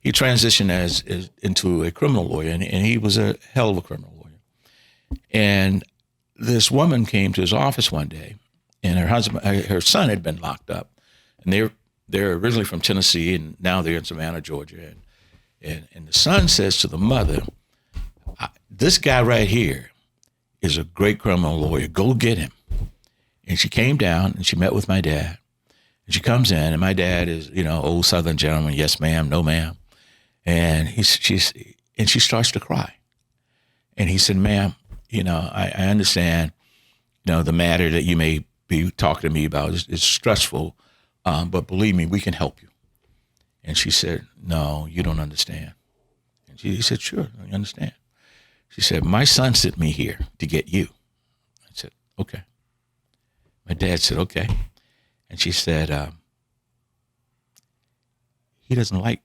he transitioned into a criminal lawyer, and he was a hell of a criminal lawyer. And this woman came to his office one day, and her son had been locked up, and they're originally from Tennessee, and now they're in Savannah, Georgia. And the son says to the mother, "This guy right here is a great criminal lawyer. Go get him." And she came down and she met with my dad, and she comes in, and my dad is, old Southern gentleman. Yes, ma'am. No, ma'am. And she starts to cry. And he said, "Ma'am, I understand, the matter that you may be talking to me about is stressful, but believe me, we can help you." And she said, "No, you don't understand." And he said, "Sure, I understand." She said, "My son sent me here to get you." I said, "Okay." My dad said, "Okay." And she said, "He doesn't like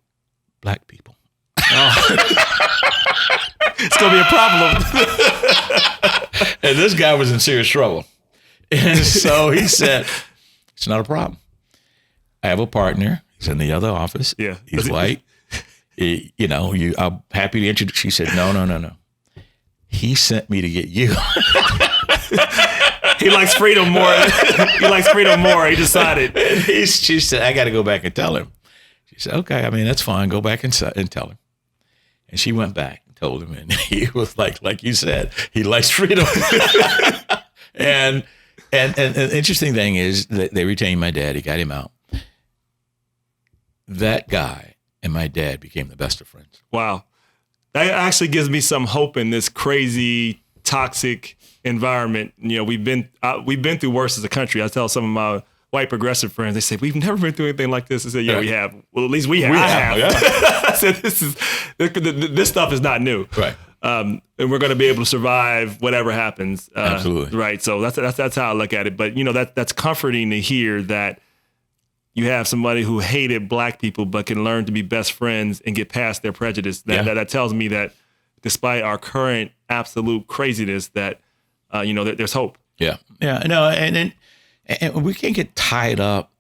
black people." It's going to be a problem. And this guy was in serious trouble. And so he said, "It's not a problem. I have a partner. He's in the other office. Yeah. He's white. I'm happy to introduce." She said, No. He sent me to get you." He likes freedom more. He decided. She said, "I got to go back and tell him." She said, "Okay, that's fine. Go back and tell him." And she went back and told him, and he was like you said, he likes freedom. And the interesting thing is that they retained my dad. He got him out. That guy and my dad became the best of friends. Wow. That actually gives me some hope in this crazy, toxic environment. We've been through worse as a country. I tell some of my white progressive friends, they say, "We've never been through anything like this." I said, "Yeah, we have." "Well, at least we have." I have. Yeah. I said, this stuff is not new. Right. And we're going to be able to survive whatever happens. Absolutely. Right. So that's how I look at it. But that's comforting to hear that you have somebody who hated black people but can learn to be best friends and get past their prejudice. That tells me that despite our current absolute craziness, that that there's hope. Yeah. Yeah. No, and we can't get tied up.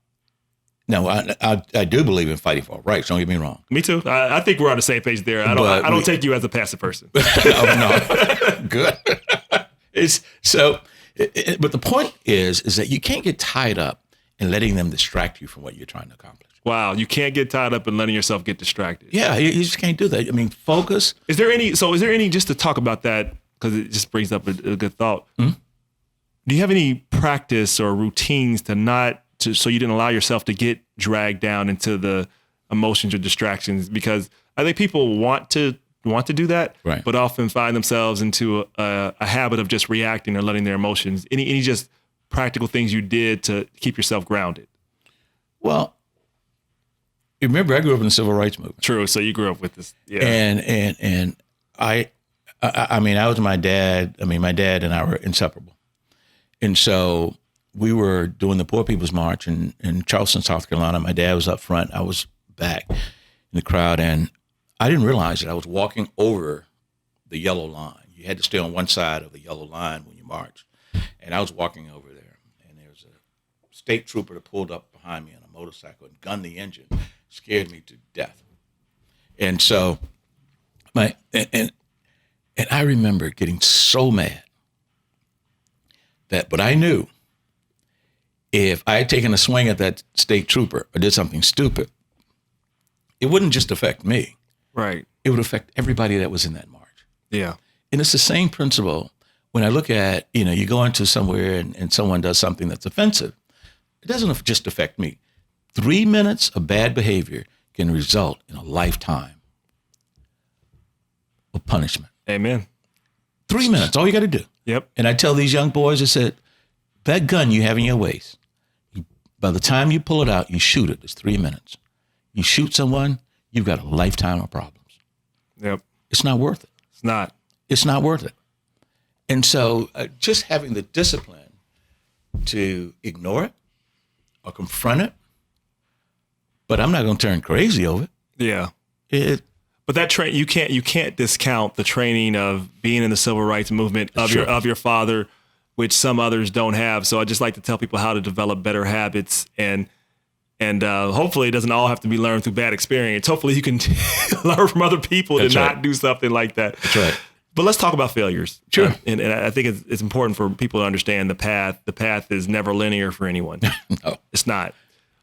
No, I do believe in fighting for our rights. Don't get me wrong. Me too. I think we're on the same page there. I don't take you as a passive person. No. Good. But the point is that you can't get tied up in letting them distract you from what you're trying to accomplish. Wow, you can't get tied up in letting yourself get distracted. Yeah, you just can't do that. Focus. Is there any, just to talk about that, because it just brings up a good thought. Mm-hmm. Do you have any practice or routines so you didn't allow yourself to get dragged down into the emotions or distractions? Because I think people want to do that, right, but often find themselves into a habit of just reacting or letting their emotions. Any just practical things you did to keep yourself grounded? Well, remember, I grew up in the civil rights movement. True. So you grew up with this, yeah. And I I mean, I was my dad. I mean, my dad and I were inseparable. And so we were doing the Poor People's March in Charleston, South Carolina. My dad was up front. I was back in the crowd. And I didn't realize that I was walking over the yellow line. You had to stay on one side of the yellow line when you marched. And I was walking over there. And there was a state trooper that pulled up behind me on a motorcycle and gunned the engine. Scared me to death. And so and I remember getting so mad but I knew if I had taken a swing at that state trooper or did something stupid, it wouldn't just affect me. Right. It would affect everybody that was in that march. Yeah. And it's the same principle when I look at, you go into somewhere and someone does something that's offensive. It doesn't just affect me. 3 minutes of bad behavior can result in a lifetime of punishment. Amen. 3 minutes, all you got to do. Yep. And I tell these young boys, I said, that gun you have in your waist, by the time you pull it out, you shoot it. It's 3 minutes. You shoot someone, you've got a lifetime of problems. Yep. It's not worth it. It's not. It's not worth it. And so just having the discipline to ignore it or confront it, but I'm not going to turn crazy over it. Yeah. But that you can't discount the training of being in the civil rights movement of your father, which some others don't have. So I just like to tell people how to develop better habits, and hopefully it doesn't all have to be learned through bad experience. Hopefully you can learn from other people to not do something like that. That's right. But let's talk about failures. Sure. And I think it's important for people to understand the path. The path is never linear for anyone. No. It's not.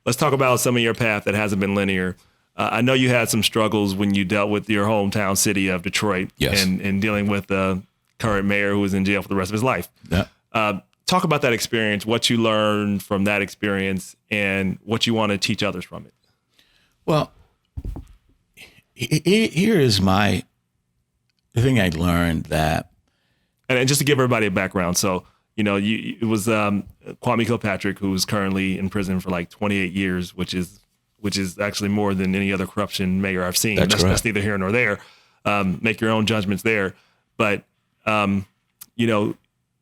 Let's talk about some of your path that hasn't been linear. I know you had some struggles when you dealt with your hometown city of Detroit. Yes. and dealing with the current mayor who was in jail for the rest of his life. Yeah. Talk about that experience, what you learned from that experience, and what you want to teach others from it. Well, here is the thing I learned that. And just to give everybody a background, so, it was Kwame Kilpatrick, who's currently in prison for like 28 years, which is actually more than any other corruption mayor I've seen. That's neither here nor there. Make your own judgments there. But,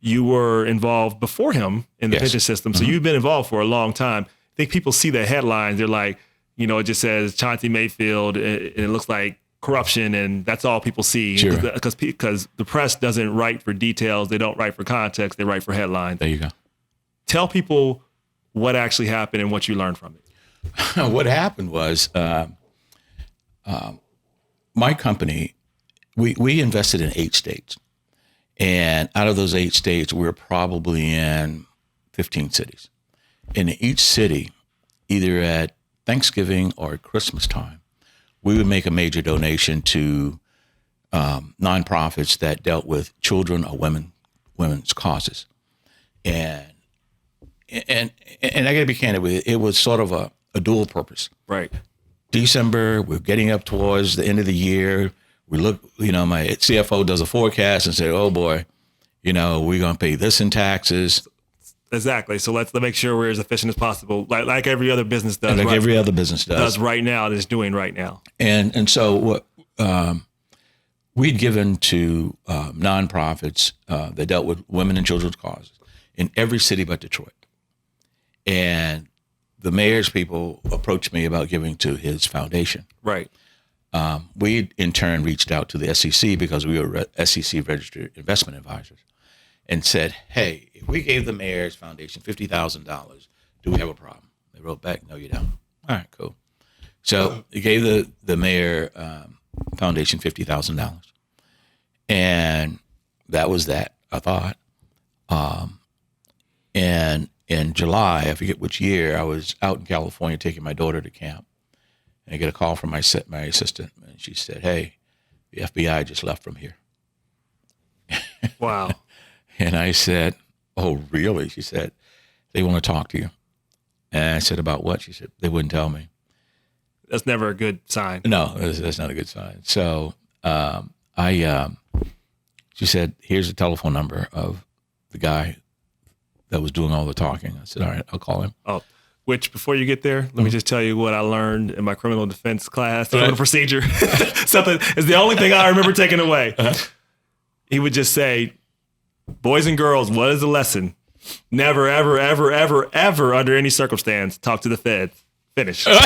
you were involved before him in the pension system. So you've been involved for a long time. I think people see the headlines. They're like, it just says Chauncey Mayfield, and it looks like corruption, and that's all people see. Sure. Because the press doesn't write for details. They don't write for context. They write for headlines. There you go. Tell people what actually happened and what you learned from it. What happened was my company, we invested in 8 states. And out of those 8 states, we were probably in 15 cities. And in each city, either at Thanksgiving or at Christmas time, we would make a major donation to nonprofits that dealt with children or women's causes. And I got to be candid with you, it was sort of a dual purpose. Right. December, we're getting up towards the end of the year. We look, my CFO does a forecast and say, oh boy, we're going to pay this in taxes. Exactly. So let's make sure we're as efficient as possible, like every other business does. Like every other business does right now, and is doing right now. And so what we'd given to nonprofits that dealt with women and children's causes in every city but Detroit. And the mayor's people approached me about giving to his foundation. Right. We in turn reached out to the SEC because we were SEC registered investment advisors and said, hey, if we gave the mayor's foundation $50,000, do we have a problem? They wrote back, no, you don't. All right, cool. So we gave the mayor foundation $50,000. And that was that, I thought. And in July, I forget which year, I was out in California taking my daughter to camp. And I get a call from my assistant, and she said, hey, the FBI just left from here. Wow. And I said, oh, really? She said, they want to talk to you. And I said, about what? She said, they wouldn't tell me. That's never a good sign. No, that's not a good sign. So she said, here's the telephone number of the guy that was doing all the talking. I said, all right, I'll call him. Oh, which before you get there, let me just tell you what I learned in my criminal defense class, criminal procedure. Something is the only thing I remember taking away. he would just say, boys and girls, what is the lesson? Never, ever, ever, ever, ever, under any circumstance, talk to the feds. Finish. I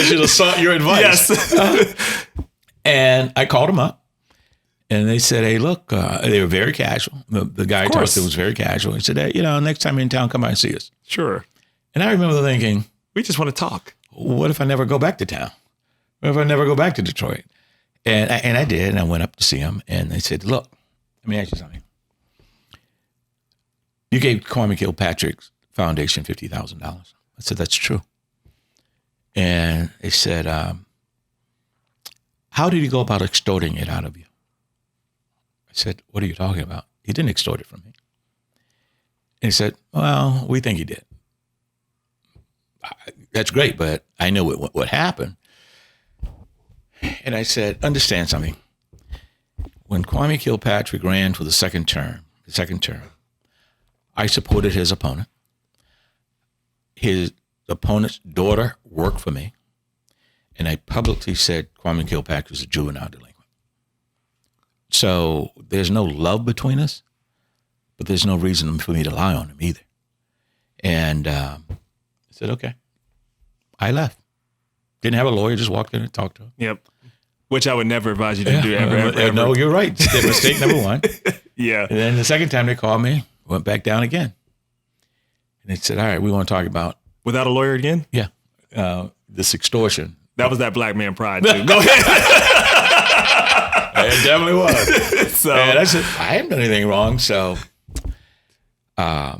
should have sought your advice. Yes. And I called them up, and they said, hey, look, they were very casual. The guy I talked to was very casual. He said, hey, next time you're in town, come by and see us. Sure. And I remember thinking, we just want to talk. What if I never go back to town? What if I never go back to Detroit? And I did, and I went up to see him, and they said, look, let me ask you something. You gave Kwame Kilpatrick's foundation $50,000. I said, that's true. And they said, how did he go about extorting it out of you? I said, what are you talking about? He didn't extort it from me. And he said, well, we think he did. That's great, but I know what happened. And I said, understand something. When Kwame Kilpatrick ran for the second term, I supported his opponent. His opponent's daughter worked for me. And I publicly said Kwame Kilpatrick was a juvenile delinquent. So there's no love between us, but there's no reason for me to lie on him either. And I said, okay. I left. Didn't have a lawyer, just walked in and talked to him. Yep. Which I would never advise you to do ever. No, you're right. Mistake number one. Yeah. And then the second time they called me, went back down again. And they said, all right, we want to talk about. Without a lawyer again? Yeah. This extortion. That was that black man pride, too. Go ahead. It definitely was. So, and I said, I haven't done anything wrong. So I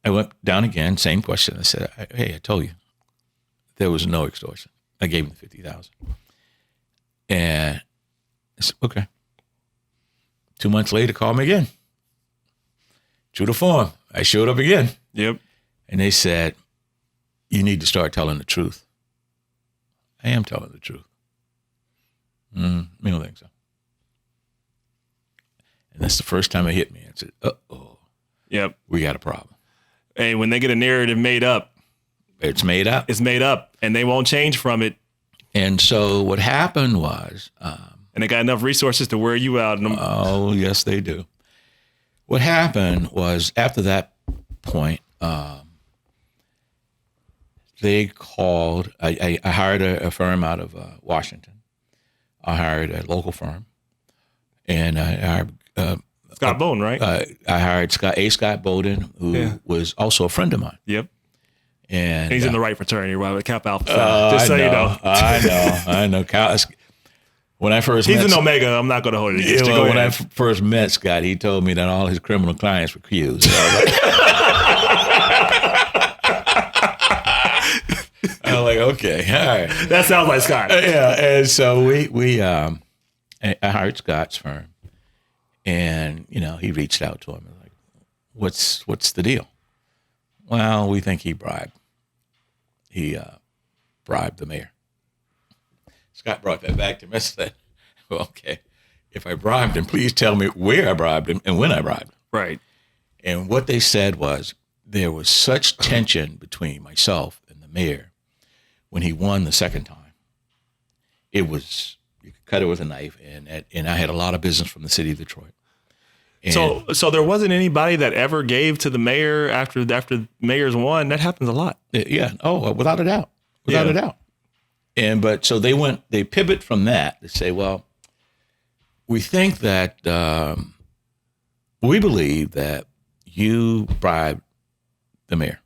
went down again, same question. I said, hey, I told you. There was no extortion. I gave him $50,000. And I said, okay. 2 months later, call me again. True to form. I showed up again. Yep. And they said, you need to start telling the truth. I am telling the truth. I don't think so. And that's the first time it hit me. I said, uh-oh. Yep. We got a problem. Hey, when they get a narrative made up, it's made up. It's made up, and they won't change from it. And so what happened was... and they got enough resources to wear you out. Oh, yes, they do. What happened was, after that point, they called... I hired a firm out of Washington. I hired a local firm. And I hired... Scott Bowden, right? I hired Scott Bowden, who was also a friend of mine. Yep. And he's in the right fraternity, right? With Kappa Alpha. Just so you know. I know. When I first he's an Omega. I'm not going to hold it against you. When I first met Scott, he told me that all his criminal clients were Qs. I was like, okay, all right. That sounds like Scott. Yeah, and so I hired Scott's firm, and he reached out to him and like, what's the deal? Well, we think he bribed. He bribed the mayor. Scott brought that back to me. I said, well, okay, if I bribed him, please tell me where I bribed him and when I bribed him. Right. And what they said was there was such tension between myself and the mayor when he won the second time. It was, you could cut it with a knife, and I had a lot of business from the city of Detroit. And so there wasn't anybody that ever gave to the mayor after mayors won. That happens a lot. Yeah. Oh, without a doubt. Without a doubt. But so they pivot from that to say, well, we think that, we believe that you bribed the mayor.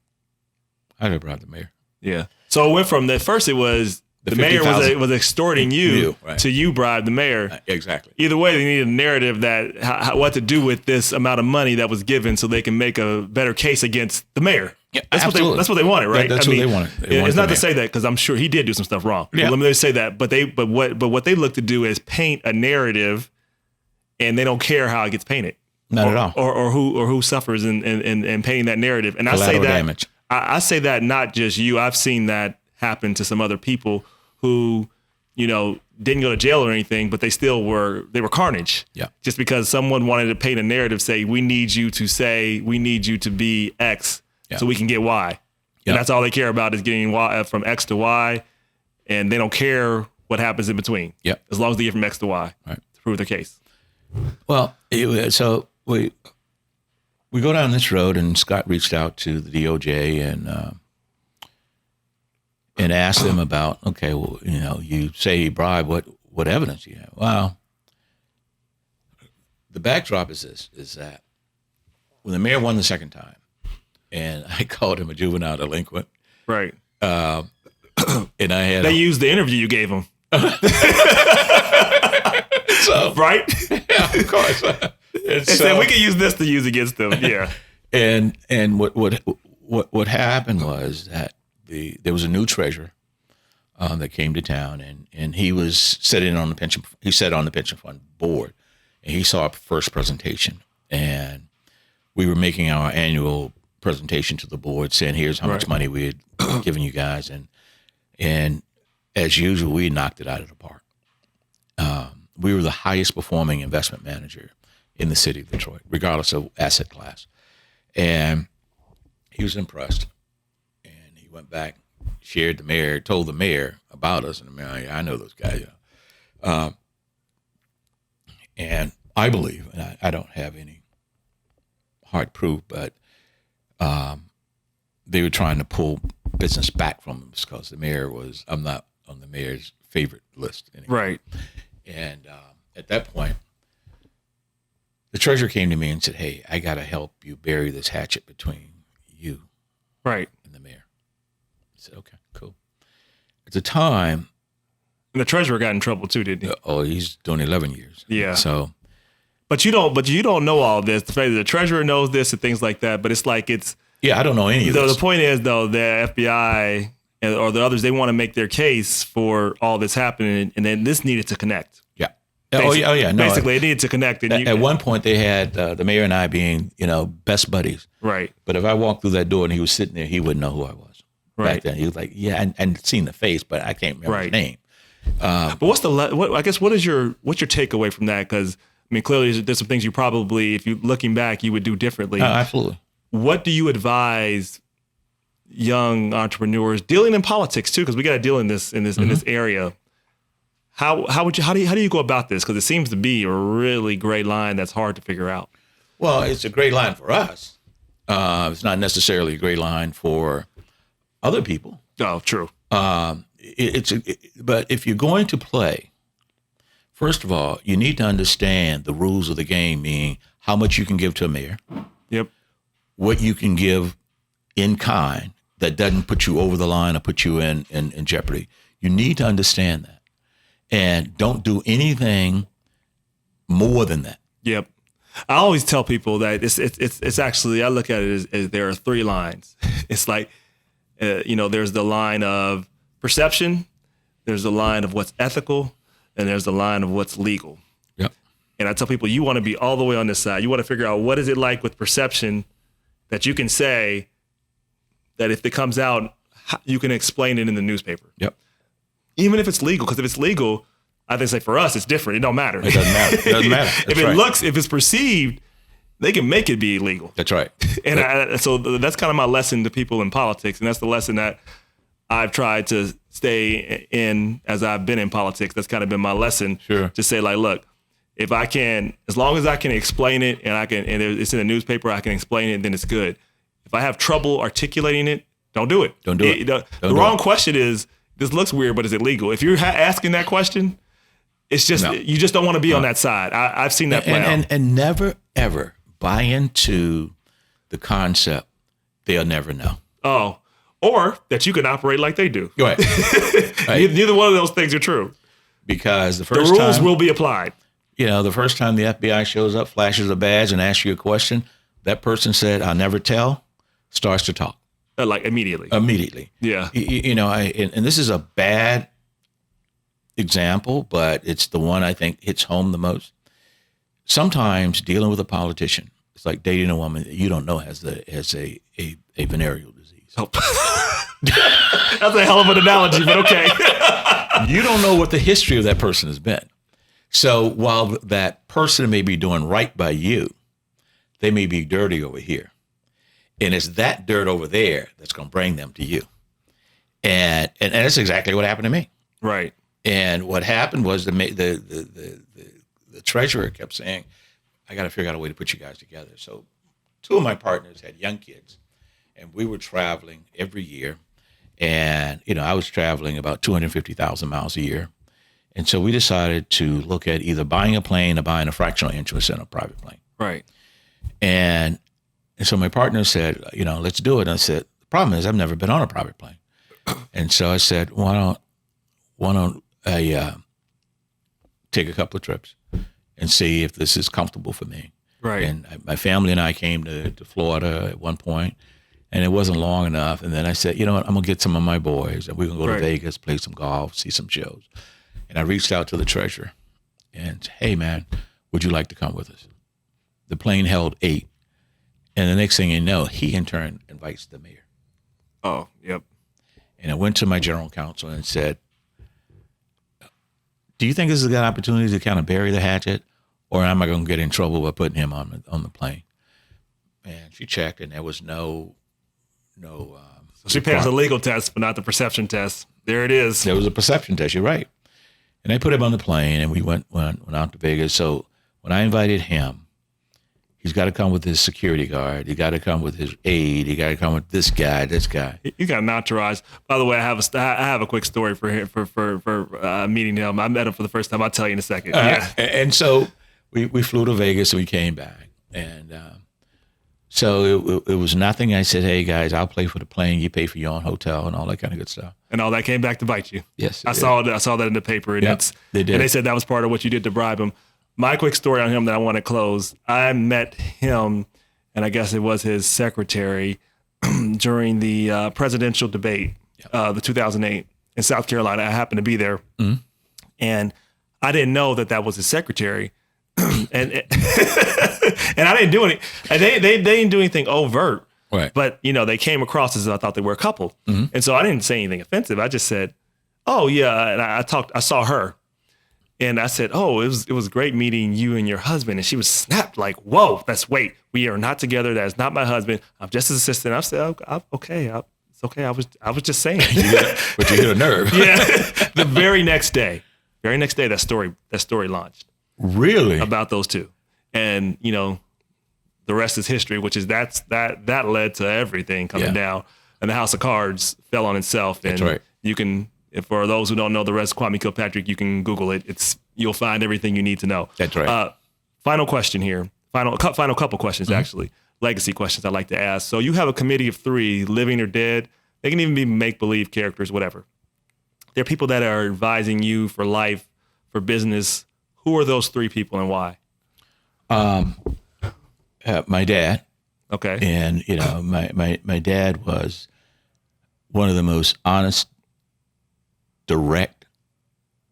How did I bribe the mayor? Yeah. So it went from that. First, it was the mayor was extorting you right. to you bribe the mayor. Exactly. Either way, they needed a narrative that what to do with this amount of money that was given, so they can make a better case against the mayor. Yeah, that's what they wanted, right? That's what they wanted. It's not to say that, because I'm sure he did do some stuff wrong. Yeah. Let me say that, but what they look to do is paint a narrative, and they don't care how it gets painted. Not at all. Or who suffers in painting that narrative. And Collateral I say that damage. I say that not just you. I've seen that happen to some other people who, didn't go to jail or anything, but they were carnage. Yeah. Just because someone wanted to paint a narrative, say, we need you to be X so we can get Y. Yeah. And that's all they care about is getting Y from X to Y. And they don't care what happens in between. Yeah. As long as they get from X to Y. Right. prove their case. Well, so we go down this road, and Scott reached out to the DOJ and asked them about, okay, well, you say he bribed, what evidence do you have? Well, the backdrop is that when the mayor won the second time, and I called him a juvenile delinquent, right? And I had they used the interview you gave him, so right? Yeah, of course. And said we can use this to use against them. Yeah. And what happened was that there was a new treasurer that came to town, and he was sitting on the pension. He sat on the pension fund board, and he saw our first presentation, and we were making our annual presentation to the board, saying here's how much money we had given you guys, and as usual, we knocked it out of the park. We were the highest performing investment manager in the city of Detroit, regardless of asset class. And he was impressed. And he went back, told the mayor about us. And the mayor, I know those guys. And I believe, and I don't have any hard proof, but they were trying to pull business back from him because I'm not on the mayor's favorite list anymore. Right. And at that point, the treasurer came to me and said, hey, I got to help you bury this hatchet between you right. and the mayor. I said, okay, cool. At the time. And the treasurer got in trouble too, didn't he? He's doing 11 years. Yeah. So. But you don't know all this. The fact that the treasurer knows this and things like that, but it's like yeah, I don't know any of this. The point is, though, the FBI or the others, they want to make their case for all this happening, and then this needed to connect. Yeah. Basically, yeah. No, basically, it needed to connect. And at one point, they had the mayor and I being, best buddies. Right. But if I walked through that door and he was sitting there, he wouldn't know who I was. Right. Back then, he was like, yeah, and seen the face, but I can't remember his name. But what is your takeaway from that? Because I mean, clearly, there's some things you probably, if you looking back, you would do differently. Absolutely. What do you advise young entrepreneurs dealing in politics too? Because we got to deal in this area. How do you go about this? Because it seems to be a really gray line that's hard to figure out. Well, it's a gray line for us. It's not necessarily a gray line for other people. Oh, true. But if you're going to play, first of all, you need to understand the rules of the game, meaning how much you can give to a mayor. Yep. What you can give in kind that doesn't put you over the line or put you in jeopardy. You need to understand that. And don't do anything more than that. Yep. I always tell people that it's actually, I look at it as there are three lines. It's like, there's the line of perception, there's the line of what's ethical, and there's the line of what's legal. Yep. And I tell people, you want to be all the way on this side. You want to figure out what is it like with perception that you can say that if it comes out, you can explain it in the newspaper. Yep. Even if it's legal, because if it's legal, I think say for us, it's different. It don't matter. It doesn't matter. It doesn't matter. If it's perceived, they can make it be illegal. That's right. And so that's kind of my lesson to people in politics. And that's the lesson that I've tried to stay in as I've been in politics. That's kind of been my lesson. Sure. To say like, look, if I can, as long as I can explain it and it's in the newspaper, I can explain it, then it's good. If I have trouble articulating it, don't do it. Don't do it. The wrong question is, this looks weird, but is it legal? If you're asking that question, it's just, you just don't want to be on that side. I've seen that play out. And never, ever buy into the concept they'll never know. Oh, or that you can operate like they do. Right. Right. Neither one of those things are true. Because the rules will be applied. The first time the FBI shows up, flashes a badge and asks you a question, that person said, I'll never tell, starts to talk. Like immediately. Yeah. And this is a bad example, but it's the one I think hits home the most. Sometimes dealing with a politician, it's like dating a woman that you don't know has a venereal disease. Oh. That's a hell of an analogy, but okay. You don't know what the history of that person has been. So while that person may be doing right by you, they may be dirty over here. And it's that dirt over there that's going to bring them to you. And that's exactly what happened to me. Right. And what happened was the the treasurer kept saying, I got to figure out a way to put you guys together. So two of my partners had young kids, and we were traveling every year. And, I was traveling about 250,000 miles a year. And so we decided to look at either buying a plane or buying a fractional interest in a private plane. Right. And so my partner said, let's do it. And I said, the problem is I've never been on a private plane. And so I said, why don't I take a couple of trips and see if this is comfortable for me. Right. And my family and I came to Florida at one point, and it wasn't long enough. And then I said, you know what, I'm going to get some of my boys, and we're going to go to Vegas, play some golf, see some shows. And I reached out to the treasurer and said, hey, man, would you like to come with us? The plane held 8. And the next thing you know, he in turn invites the mayor. Oh, yep. And I went to my general counsel and said, do you think this is a good opportunity to kind of bury the hatchet, or am I going to get in trouble by putting him on the plane? And she checked, and there was no. So she passed the legal test, but not the perception test. There it is. There was a perception test. You're right. And I put him on the plane, and we went out to Vegas. So when I invited him, he's got to come with his security guard. He got to come with his aide. He got to come with this guy. You got an entourage. By the way, I have a quick story for him for meeting him. I met him for the first time. I'll tell you in a second. Yeah. And so we flew to Vegas and we came back. And so it was nothing. I said, hey, guys, I'll pay for the plane. You pay for your own hotel and all that kind of good stuff. And all that came back to bite you. Yes. I saw that in the paper. And they did. And they said that was part of what you did to bribe him. My quick story on him that I want to close. I met him, and I guess it was his secretary, during the presidential debate, the 2008 in South Carolina. I happened to be there. Mm-hmm. And I didn't know that was his secretary. and I didn't do any. And they didn't do anything overt. Right. But they came across as I thought they were a couple. Mm-hmm. And so I didn't say anything offensive. I just said, "Oh yeah," and I saw her, and I said, "Oh, it was great meeting you and your husband." And she was snapped like, "Whoa, we are not together. That is not my husband. I'm just his assistant." I said, "Okay, it's okay. I was just saying." But you hit a nerve. Yeah. The very next day, that story launched. Really? About those two. And, the rest is history, which is that led to everything coming down. And the House of Cards fell on itself. And that's right. You can, for those who don't know the rest, Kwame Kilpatrick, you can Google it. You'll find everything you need to know. That's right. Final question here. Final couple questions, actually. Legacy questions I'd like to ask. So you have a committee of 3, living or dead. They can even be make-believe characters, whatever. There are people that are advising you for life, for business. Who are those 3 people and why? My dad. Okay. And, my dad was one of the most honest, direct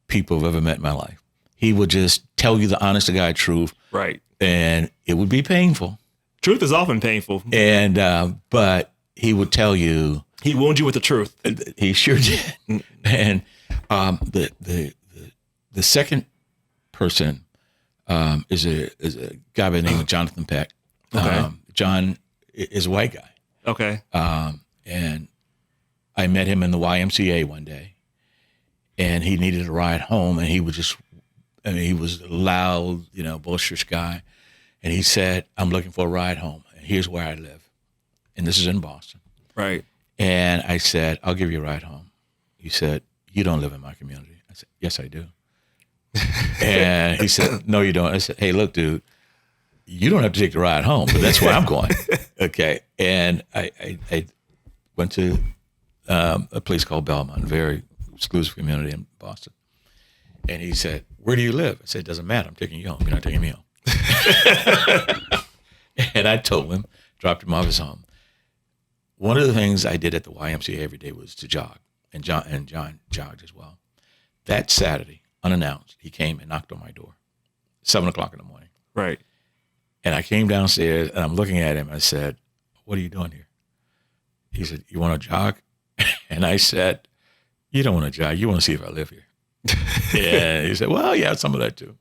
people I've ever met in my life. He would just tell you the honest to God truth. Right. And it would be painful. Truth is often painful. And, but he would tell you. He wounded you with the truth. He sure did. And the second person is a guy by the name of Jonathan Peck. Okay. John is a white guy. Okay. And I met him in the YMCA one day, and he needed a ride home, and he was a loud, boisterous guy. And he said, I'm looking for a ride home, and here's where I live. And this is in Boston. Right. And I said, I'll give you a ride home. He said, you don't live in my community. I said, yes, I do. And he said, no, you don't. I said, hey, look, dude, you don't have to take the ride home, but that's where I'm going. Okay. And I went to a place called Belmont, a very exclusive community in Boston. And he said, where do you live? I said, it doesn't matter. I'm taking you home. You're not taking me home. And I told him, dropped him off his home. One of the things I did at the YMCA every day was to jog, and John jogged as well. That Saturday, unannounced, he came and knocked on my door, 7:00 in the morning. Right. And I came downstairs, and I'm looking at him. I said, what are you doing here? He said, you want to jog? And I said, you don't want to jog. You want to see if I live here. And he said, well, yeah, some of that too.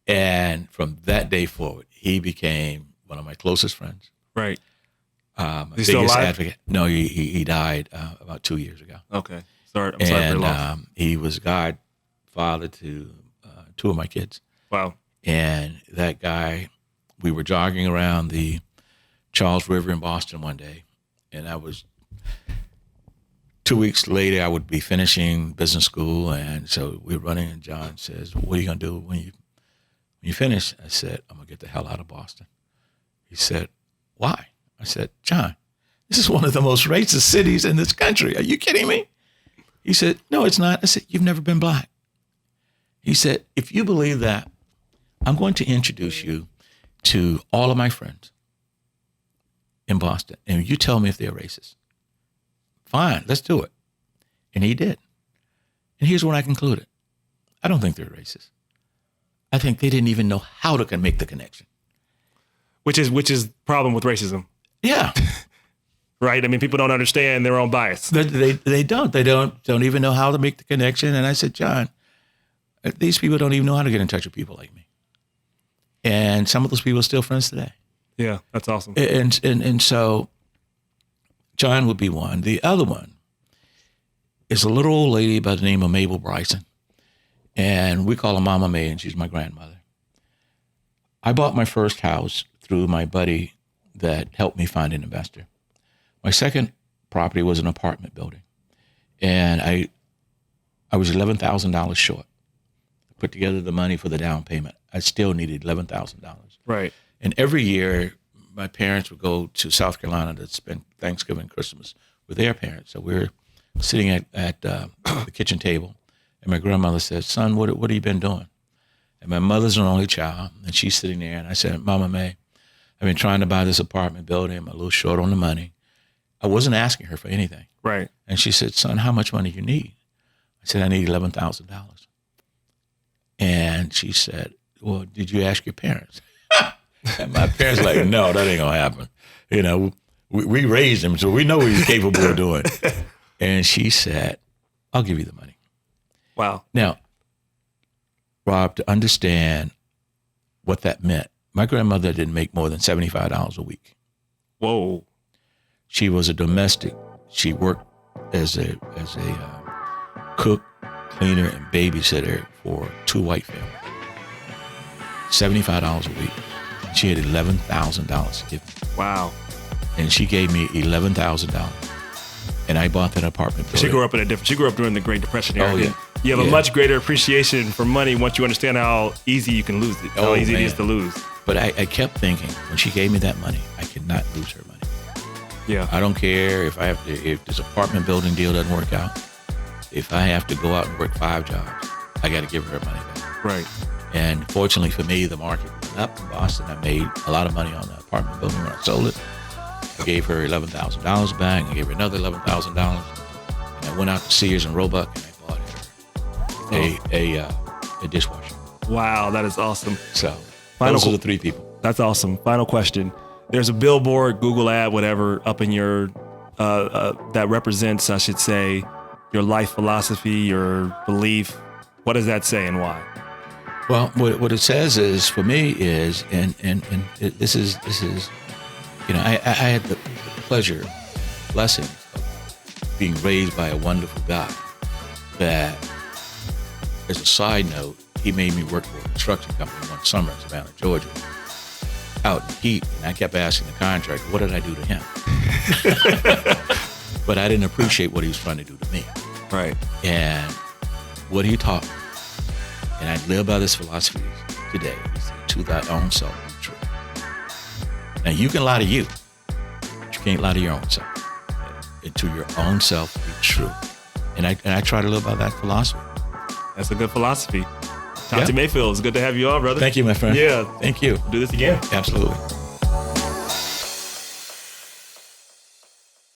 And from that day forward, he became one of my closest friends. Right. My Is he still biggest alive? advocate. No, he died about 2 years ago. Okay. I'm sorry for your loss. He was godfather to 2 of my kids. Wow. And that guy, we were jogging around the Charles River in Boston one day, and I was 2 weeks later, I would be finishing business school, and so we're running, and John says, "What are you gonna do when you finish?" I said, "I'm gonna get the hell out of Boston." He said, "Why?" I said, "John, this is one of the most racist cities in this country. Are you kidding me?" He said, "No, it's not." I said, "You've never been black." He said, "If you believe that, I'm going to introduce you to all of my friends in Boston, and you tell me if they're racist. Fine, let's do it." And he did. And here's what I concluded. I don't think they're racist. I think they didn't even know how to make the connection. Which is problem with racism. Yeah. Right? I mean, people don't understand their own bias. They don't. They don't even know how to make the connection. And I said, "John, these people don't even know how to get in touch with people like me." And some of those people are still friends today. Yeah, that's awesome. And so John would be one. The other one is a little old lady by the name of Mabel Bryson. And we call her Mama May, and she's my grandmother. I bought my first house through my buddy that helped me find an investor. My second property was an apartment building. And I was $11,000 short. I put together the money for the down payment. I still needed $11,000. Right. And every year, my parents would go to South Carolina to spend Thanksgiving and Christmas with their parents. So we're sitting at the kitchen table, and my grandmother said, "Son, what have you been doing?" And my mother's an only child, and she's sitting there, and I said, "Mama May, I've been trying to buy this apartment building. I'm a little short on the money." I wasn't asking her for anything. Right. And she said, "Son, how much money do you need?" I said, "I need $11,000. And she said, "Well, did you ask your parents?" And my parents like, "No, that ain't gonna happen. You know, we raised him, so we know what he's capable of doing." And she said, "I'll give you the money." Wow. Now, Rob, to understand what that meant, my grandmother didn't make more than $75 a week. Whoa. She was a domestic. She worked as a cook, cleaner, and babysitter for 2 white families. $75 a week. She had $11,000 to give me. Wow. And she gave me $11,000. And I bought that apartment building. She grew up during the Great Depression era. Oh, yeah. You have a much greater appreciation for money once you understand how easy you can lose it. How easy it is to lose. But I kept thinking, when she gave me that money, I cannot lose her money. Yeah. I don't care if this apartment building deal doesn't work out. If I have to go out and work 5 jobs, I got to give her money back. Right. And fortunately for me, the market went up in Boston. I made a lot of money on the apartment building when I sold it. I gave her $11,000 back. I gave her another $11,000. And I went out to Sears and Roebuck and I bought her a dishwasher. Wow, that is awesome. So those are the 3 people. That's awesome. Final question. There's a billboard, Google ad, whatever, up in your, that represents, I should say, your life philosophy, your belief. What does that say and why? Well, what it says is, for me is, and this is, you know, I had the pleasure, blessing of being raised by a wonderful guy that, as a side note, he made me work for a construction company one summer in Savannah, Georgia, out in heat, and I kept asking the contractor, what did I do to him? But I didn't appreciate what he was trying to do to me. Right. And what he taught me, and I live by this philosophy today, is to thy own self be true. Now, you can lie to you, but you can't lie to your own self. And to your own self be true. And I try to live by that philosophy. That's a good philosophy. Chauncey Mayfield, it's good to have you on, brother. Thank you, my friend. Yeah. Thank you. Do this again. Absolutely.